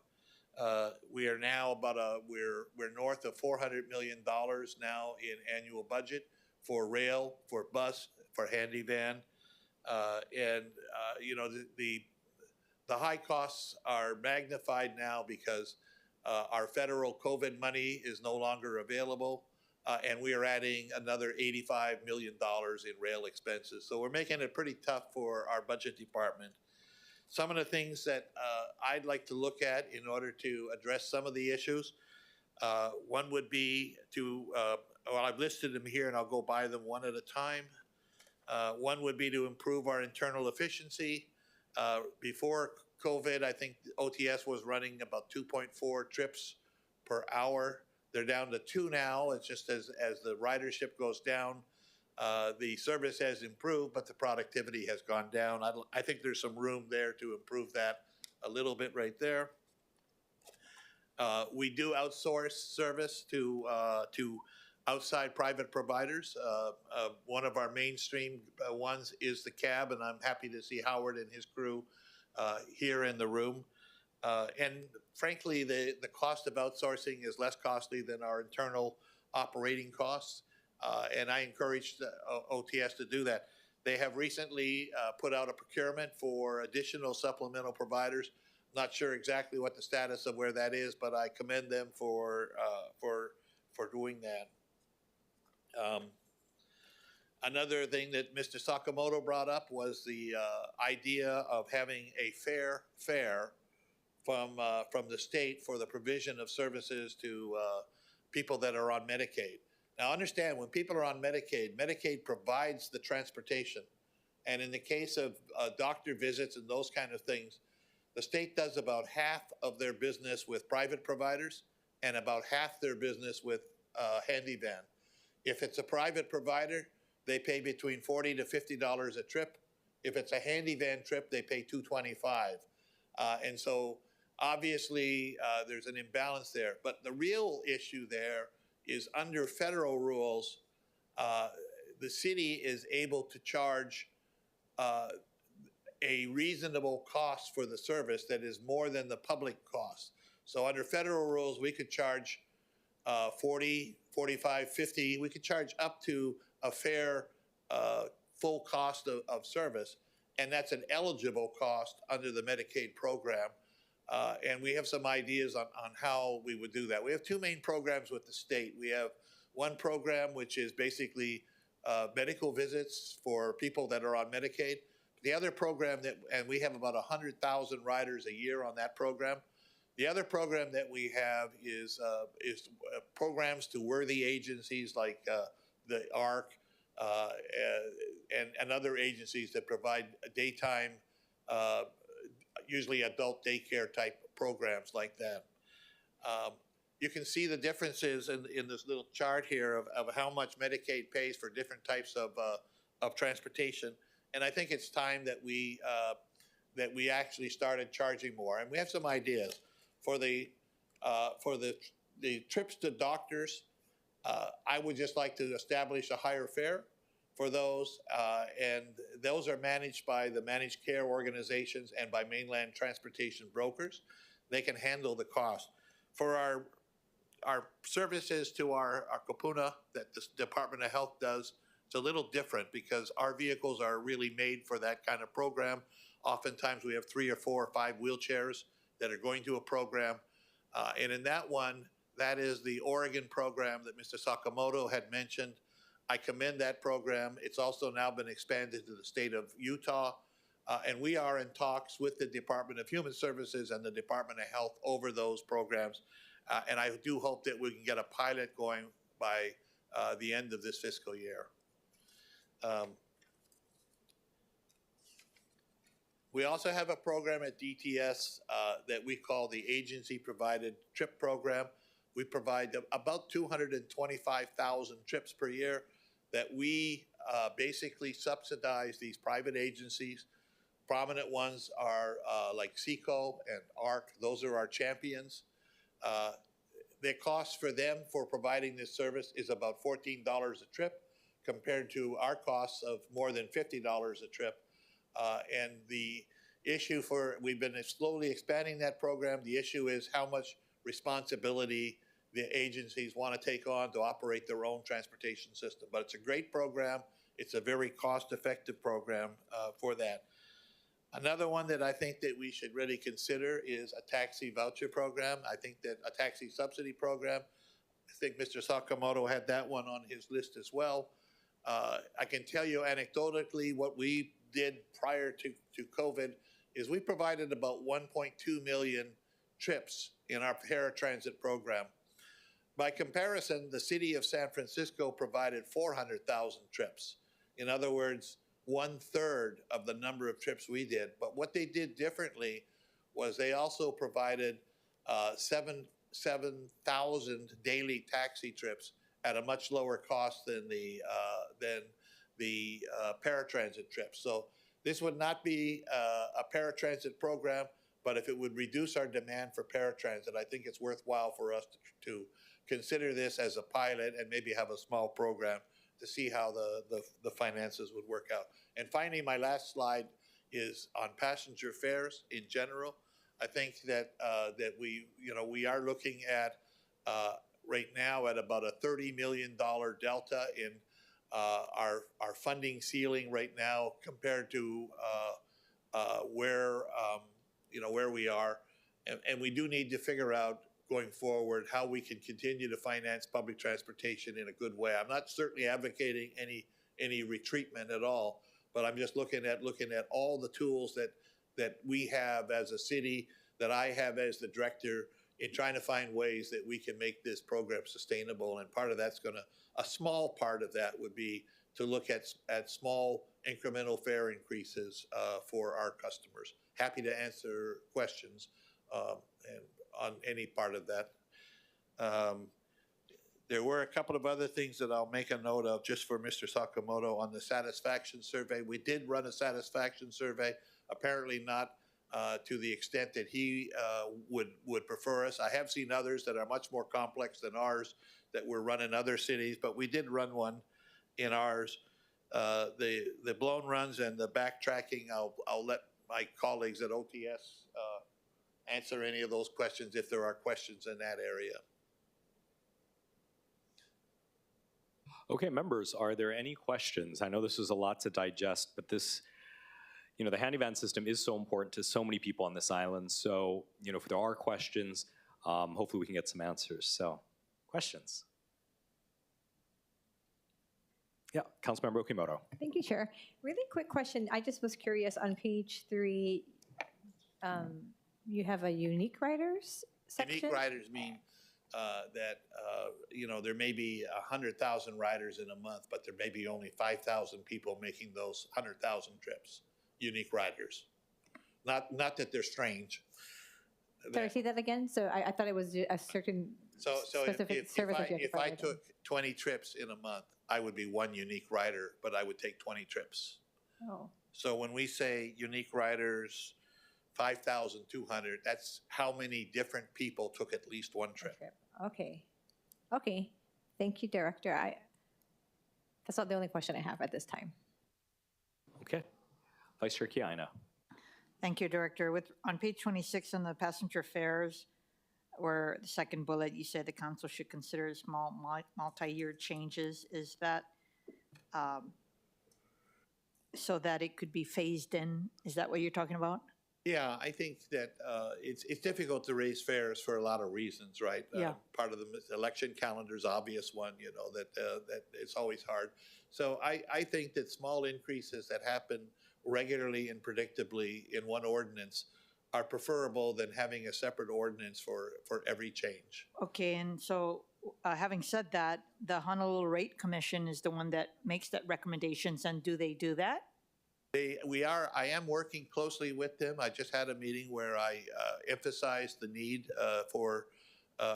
We are now we're north of $400 million now in annual budget for rail, for bus, for handy van. The high costs are magnified now because our federal COVID money is no longer available, and we are adding another $85 million in rail expenses. So we're making it pretty tough for our budget department. Some of the things that I'd like to look at in order to address some of the issues, one would be I've listed them here and I'll go by them one at a time. One would be to improve our internal efficiency. Before COVID, I think OTS was running about 2.4 trips per hour. They're down to 2 now. It's just as the ridership goes down, the service has improved, but the productivity has gone down. I think there's some room there to improve that a little bit right there. We do outsource service to outside private providers. One of our mainstream ones is the cab, and I'm happy to see Howard and his crew here in the room. And frankly, the cost of outsourcing is less costly than our internal operating costs. And I encourage the OTS to do that. They have recently put out a procurement for additional supplemental providers. Not sure exactly what the status of where that is, but I commend them for doing that. Another thing that Mr. Sakamoto brought up was the idea of having a fair fare from the state for the provision of services to people that are on Medicaid. Now understand, when people are on Medicaid, Medicaid provides the transportation. And in the case of doctor visits and those kind of things, the state does about half of their business with private providers and about half their business with handy van. If it's a private provider, they pay between $40 to $50 a trip. If it's a handy van trip, they pay $225. And so obviously there's an imbalance there. But the real issue there is under federal rules, the city is able to charge a reasonable cost for the service that is more than the public cost. So under federal rules, we could charge 40, 45, 50. We could charge up to a fair full cost of service. And that's an eligible cost under the Medicaid program. And we have some ideas on how we would do that. We have two main programs with the state. We have one program which is basically medical visits for people that are on Medicaid. The other program and we have about 100,000 riders a year on that program. The other program that we have is programs to worthy agencies like the ARC and other agencies that provide daytime, usually adult daycare type programs like that. You can see the differences in this little chart here of how much Medicaid pays for different types of transportation. And I think it's time that we actually started charging more. And we have some ideas for the trips to doctors. I would just like to establish a higher fare for those, and those are managed by the managed care organizations and by mainland transportation brokers. They can handle the cost. For our services to our kapuna that the Department of Health does, it's a little different because our vehicles are really made for that kind of program. Oftentimes we have 3 or 4 or 5 wheelchairs that are going to a program. And in that one, that is the Oregon program that Mr. Sakamoto had mentioned. I commend that program. It's also now been expanded to the state of Utah. And we are in talks with the Department of Human Services and the Department of Health over those programs. And I do hope that we can get a pilot going by the end of this fiscal year. We also have a program at DTS that we call the Agency Provided Trip Program. We provide about 225,000 trips per year that we basically subsidize these private agencies. Prominent ones are like SECO and ARC. Those are our champions. The cost for them for providing this service is about $14 a trip compared to our costs of more than $50 a trip. And the issue we've been slowly expanding that program. The issue is how much responsibility the agencies want to take on to operate their own transportation system. But it's a great program. It's a very cost-effective program for that. Another one that I think that we should really consider is a taxi voucher program. I think that a taxi subsidy program, I think Mr. Sakamoto had that one on his list as well. I can tell you anecdotally what we did prior to COVID is we provided about 1.2 million trips in our paratransit program. By comparison, the city of San Francisco provided 400,000 trips. In other words, 1/3 of the number of trips we did. But what they did differently was they also provided 7,000 daily taxi trips at a much lower cost than the paratransit trips. So this would not be a paratransit program, but if it would reduce our demand for paratransit, I think it's worthwhile for us to consider this as a pilot and maybe have a small program to see how the finances would work out. And finally, my last slide is on passenger fares in general. I think that we are looking at right now at about a $30 million delta in our funding ceiling right now compared to where we are, and we do need to figure out going forward how we can continue to finance public transportation in a good way. I'm not certainly advocating any retreatment at all, but I'm just looking at all the tools that we have as a city, that I have as the director, in trying to find ways that we can make this program sustainable. And part of that's a small part of that would be to look at small incremental fare increases for our customers. Happy to answer questions and on any part of that. There were a couple of other things that I'll make a note of just for Mr. Sakamoto on the satisfaction survey. We did run a satisfaction survey, apparently not to the extent that he would prefer us. I have seen others that are much more complex than ours that were run in other cities, but we did run one in ours. The blown runs and the backtracking, I'll let my colleagues at OTS answer any of those questions if there are questions in that area. Okay, members, are there any questions? I know this is a lot to digest, but this, the handy van system is so important to so many people on this island. So, if there are questions, hopefully we can get some answers. So, questions? Yeah, Councilmember Okimoto. Thank you, Chair. Really quick question. I just was curious, on page 3, you have a unique riders section? Unique riders mean that, there may be 100,000 riders in a month, but there may be only 5,000 people making those 100,000 trips. Unique riders. Not that they're strange. Sorry, say that again? So I thought it was a certain specific service that you have to if I provide. took 20 trips in a month, I would be one unique rider, but I would take 20 trips. Oh. So when we say unique riders, 5,200, that's how many different people took at least one trip. Okay. Okay. Thank you, Director. That's not the only question I have at this time. Okay. Vice Chair Kiaina. Thank you, Director. On page 26 on the passenger fares, where the second bullet, you said the council should consider small multi-year changes. Is that so that it could be phased in? Is that what you're talking about? Yeah, I think that it's difficult to raise fares for a lot of reasons, right? Yeah. Part of the election calendar is obvious one, that it's always hard. So I think that small increases that happen regularly and predictably in one ordinance are preferable than having a separate ordinance for every change. Okay, and so having said that, the Honolulu Rate Commission is the one that makes that recommendations, and do they do that? I am working closely with them. I just had a meeting where I emphasized the need for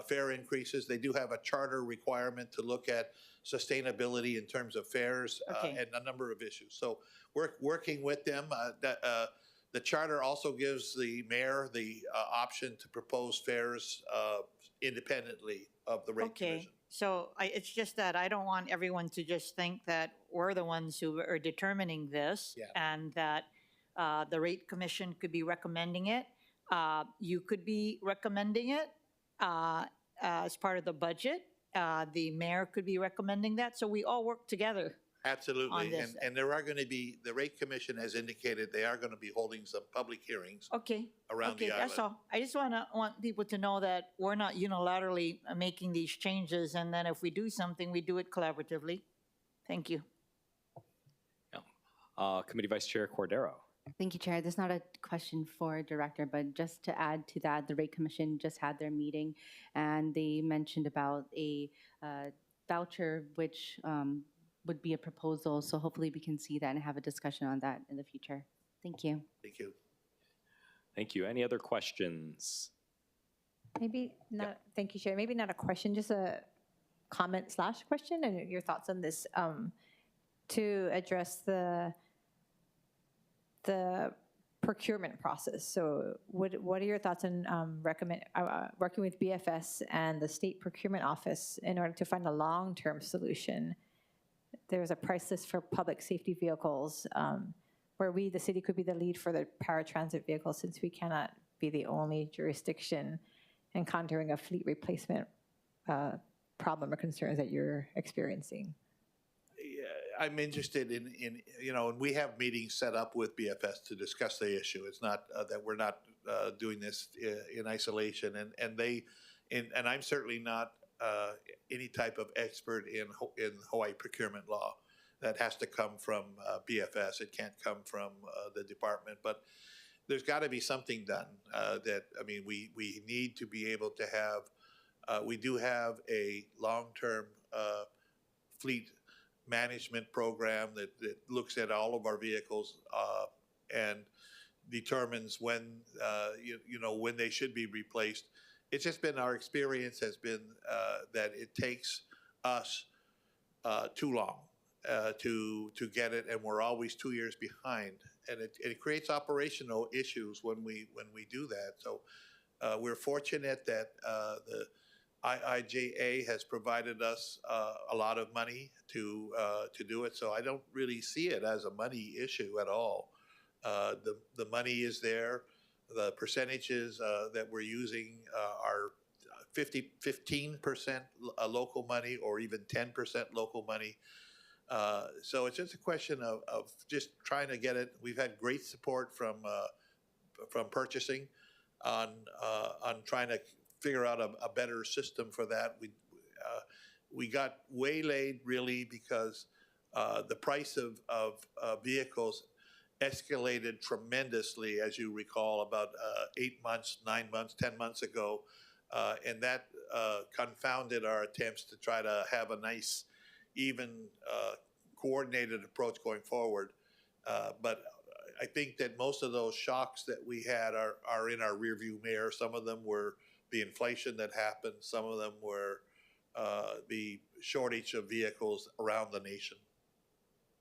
fare increases. They do have a charter requirement to look at sustainability in terms of fares and a number of issues. So we're working with them. The charter also gives the mayor the option to propose fares independently of the rate commission. So it's just that I don't want everyone to just think that we're the ones who are determining this and that the rate commission could be recommending it. You could be recommending it as part of the budget. The mayor could be recommending that. So we all work together. Absolutely. And there are going to be, the rate commission has indicated they are going to be holding some public hearings around the island. That's all. I just want people to know that we're not unilaterally making these changes, and then if we do something, we do it collaboratively. Thank you. Committee Vice Chair Cordero. Thank you, Chair. This is not a question for Director, but just to add to that, the Rate Commission just had their meeting, and they mentioned about a voucher, which would be a proposal. So hopefully we can see that and have a discussion on that in the future. Thank you. Thank you. Thank you. Any other questions? Maybe not, thank you, Chair. Maybe not a question, just a comment/question and your thoughts on this to address the procurement process. So what are your thoughts on working with BFS and the State Procurement Office in order to find a long-term solution? There's a price list for public safety vehicles where we, the city, could be the lead for the paratransit vehicles, since we cannot be the only jurisdiction encountering a fleet replacement problem or concerns that you're experiencing. I'm interested in and we have meetings set up with BFS to discuss the issue. It's not that we're not doing this in isolation, and I'm certainly not any type of expert in Hawaii procurement law. That has to come from BFS. It can't come from the department. But there's got to be something done. We need to be able to have. We do have a long-term fleet management program that looks at all of our vehicles and determines when when they should be replaced. it's just been our experience has been that it takes us too long to get it, and we're always 2 years behind, and it creates operational issues when we do that. So we're fortunate that the IIJA has provided us a lot of money to do it. So I don't really see it as a money issue at all. The money is there. The percentages that we're using are 15% local money or even 10% local money. So it's just a question of just trying to get it. We've had great support from purchasing on trying to figure out a better system for that. We got waylaid really because the price of vehicles escalated tremendously, as you recall, about 8 months, 9 months, 10 months ago. And that confounded our attempts to try to have a nice, even coordinated approach going forward. But I think that most of those shocks that we had are in our rearview mirror. Some of them were the inflation that happened. Some of them were the shortage of vehicles around the nation.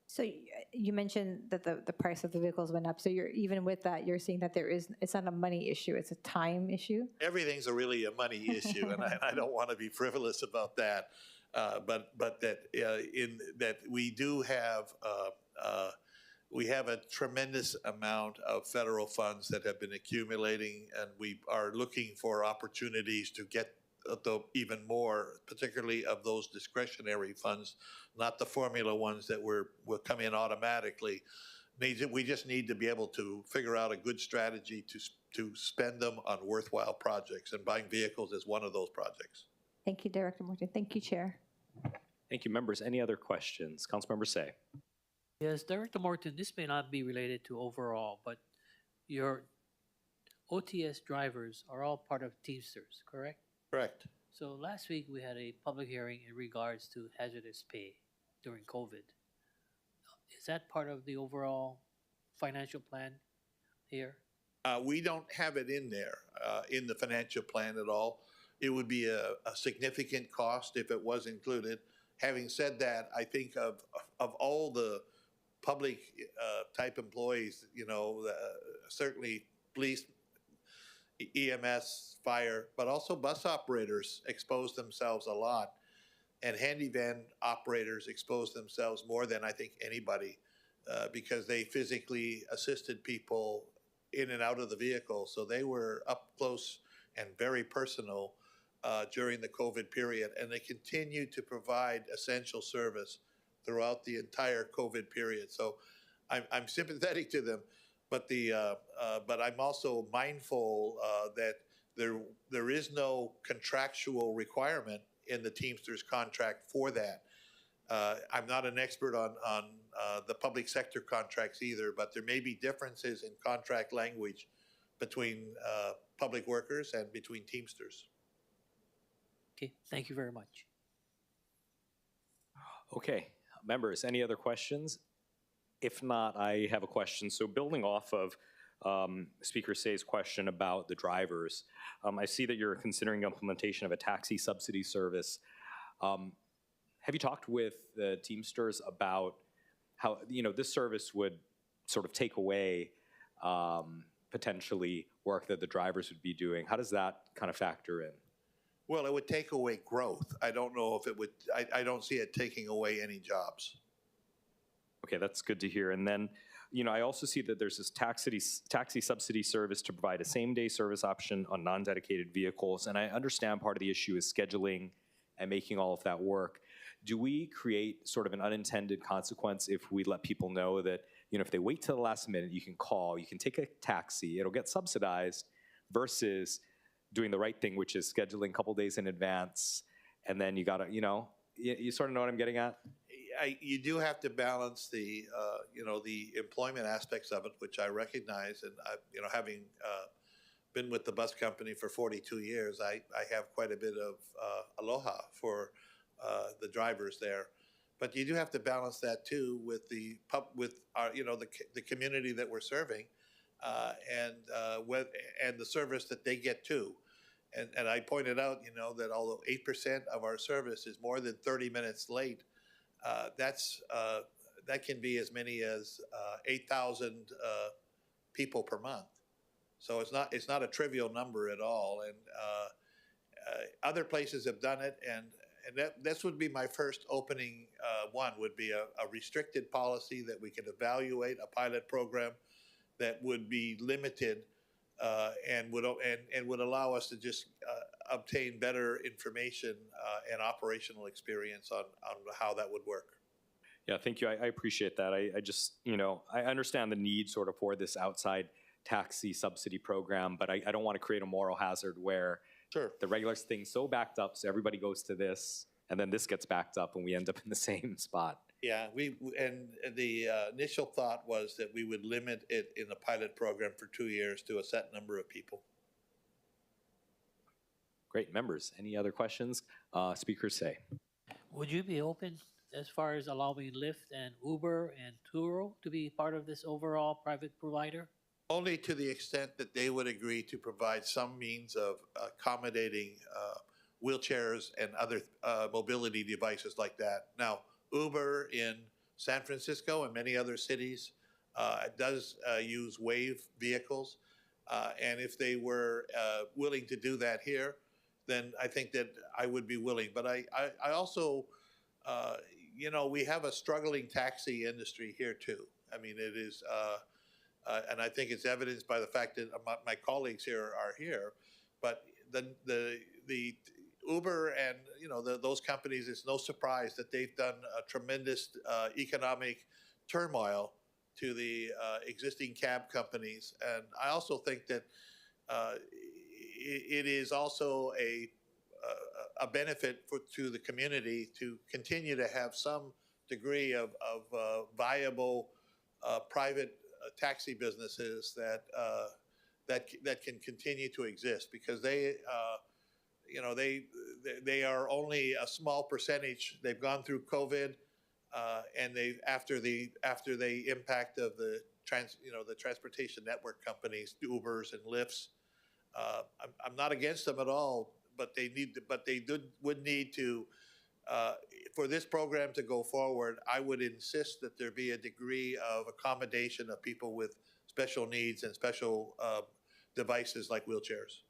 So you mentioned that the price of the vehicles went up. So you're even with that, you're saying that it's not a money issue, it's a time issue? Everything's Really a money issue, and I don't want to be frivolous about that. But that in that we do have we have a tremendous amount of federal funds that have been accumulating, and we are looking for opportunities to get even more, particularly of those discretionary funds, not the formula ones that will come in automatically. We just need to be able to figure out a good strategy to spend them on worthwhile projects, and buying vehicles is one of those projects. Thank you, Director Morton. Thank you, Chair. Thank you, members. Any other questions? Councilmember Say. Yes, Director Morton, this may not be related to overall, but your OTS drivers are all part of Teamsters, correct? Correct. So last week we had a public hearing in regards to hazardous pay during COVID. Is that part of the overall financial plan here? We don't have it in there in the financial plan at all. It would be a significant cost if it was included. Having said that, I think of all the public type employees, certainly police, EMS, fire, but also bus operators expose themselves a lot, and handy van operators expose themselves more than I think anybody because they physically assisted people in and out of the vehicle. So they were up close and very personal during the COVID period, and they continue to provide essential service throughout the entire COVID period. So I'm sympathetic to them. But I'm also mindful that there is no contractual requirement in the Teamsters contract for that. I'm not an expert on the public sector contracts either, but there may be differences in contract language between public workers and between Teamsters. Okay, thank you very much. Okay, members, any other questions? If not, I have a question. So building off of Speaker Say's question about the drivers, I see that you're considering implementation of a taxi subsidy service. Have you talked with the Teamsters about how this service would sort of take away potentially work that the drivers would be doing? How does that kind of factor in? Well, it would take away growth. I don't know if it would. I don't see it taking away any jobs. Okay, that's good to hear. And then, I also see that there's this taxi subsidy service to provide a same-day service option on non-dedicated vehicles. And I understand part of the issue is scheduling and making all of that work. Do we create sort of an unintended consequence if we let people know that, if they wait till the last minute, you can call, you can take a taxi, it'll get subsidized, versus doing the right thing, which is scheduling a couple days in advance, and then you gotta, you sort of know what I'm getting at? You do have to balance the employment aspects of it, which I recognize, and having been with the bus company for 42 years, I have quite a bit of aloha for the drivers there. But you do have to balance that too with the community that we're serving, and the service that they get too. And I pointed out, that although 8% of our service is more than 30 minutes late, that can be as many as 8,000 people per month. So it's not a trivial number at all. And other places have done it, and this would be my first opening one, would be a restricted policy that we could evaluate, a pilot program that would be limited and would allow us to just obtain better information and operational experience on how that would work. Yeah, thank you. I appreciate that. I just, I understand the need sort of for this outside taxi subsidy program, but I don't want to create a moral hazard where the regular thing's so backed up, so everybody goes to this, and then this gets backed up, and we end up in the same spot. Yeah, and the initial thought was that we would limit it in the pilot program for 2 years to a set number of people. Great. Members, any other questions? Speakers say. Would you be open as far as allowing Lyft and Uber and Turo to be part of this overall private provider? Only to the extent that they would agree to provide some means of accommodating wheelchairs and other mobility devices like that. Now, Uber in San Francisco and many other cities does use Wave vehicles. And if they were willing to do that here, then I think that I would be willing. But I also, we have a struggling taxi industry here too. I mean, it is, and I think it's evidenced by the fact that my colleagues here are here. But the Uber and those companies, it's no surprise that they've done a tremendous economic turmoil to the existing cab companies. And I also think that it is also a benefit to the community to continue to have some degree of viable private taxi businesses that can continue to exist, because they are only a small percentage. They've gone through COVID, and after the impact of the transportation network companies, Ubers and Lyfts. I'm not against them at all, but they would need to. For this program to go forward, I would insist that there be a degree of accommodation of people with special needs and special devices like wheelchairs.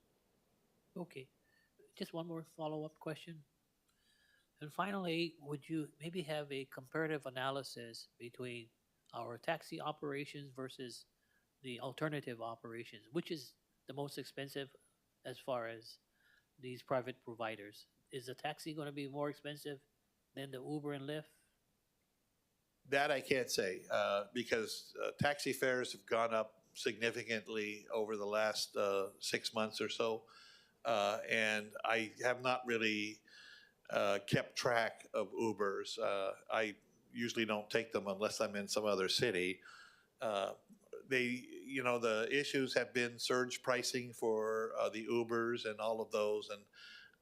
Okay. Just one more follow-up question. And finally, would you maybe have a comparative analysis between our taxi operations versus the alternative operations? Which is the most expensive as far as these private providers? Is the taxi going to be more expensive than the Uber and Lyft? That I can't say, because taxi fares have gone up significantly over the last 6 months or so. And I have not really kept track of Ubers. I usually don't take them unless I'm in some other city. The issues have been surge pricing for the Ubers and all of those. And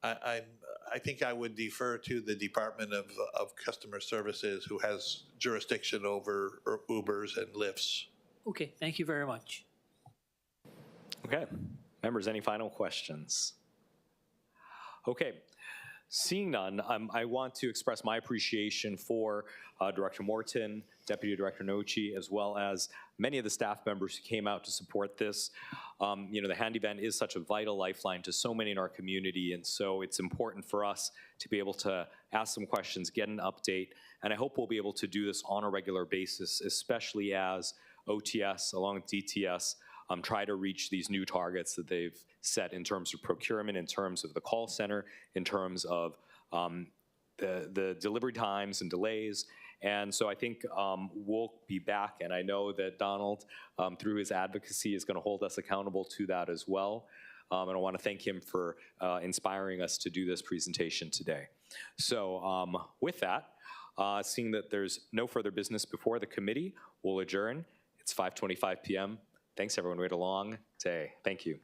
I think I would defer to the Department of Customer Services, who has jurisdiction over Ubers and Lyfts. Okay, thank you very much. Okay. Members, any final questions? Okay. Seeing none, I want to express my appreciation for Director Morton, Deputy Director Nochi, as well as many of the staff members who came out to support this. The handy van is such a vital lifeline to so many in our community, and so it's important for us to be able to ask some questions, get an update, and I hope we'll be able to do this on a regular basis, especially as OTS, along with DTS, try to reach these new targets that they've set in terms of procurement, in terms of the call center, in terms of the delivery times and delays. And so I think we'll be back, and I know that Donald, through his advocacy, is going to hold us accountable to that as well. And I want to thank him for inspiring us to do this presentation today. So with that, seeing that there's no further business before the committee, we'll adjourn. It's 5:25 p.m. Thanks, everyone. We had a long day. Thank you.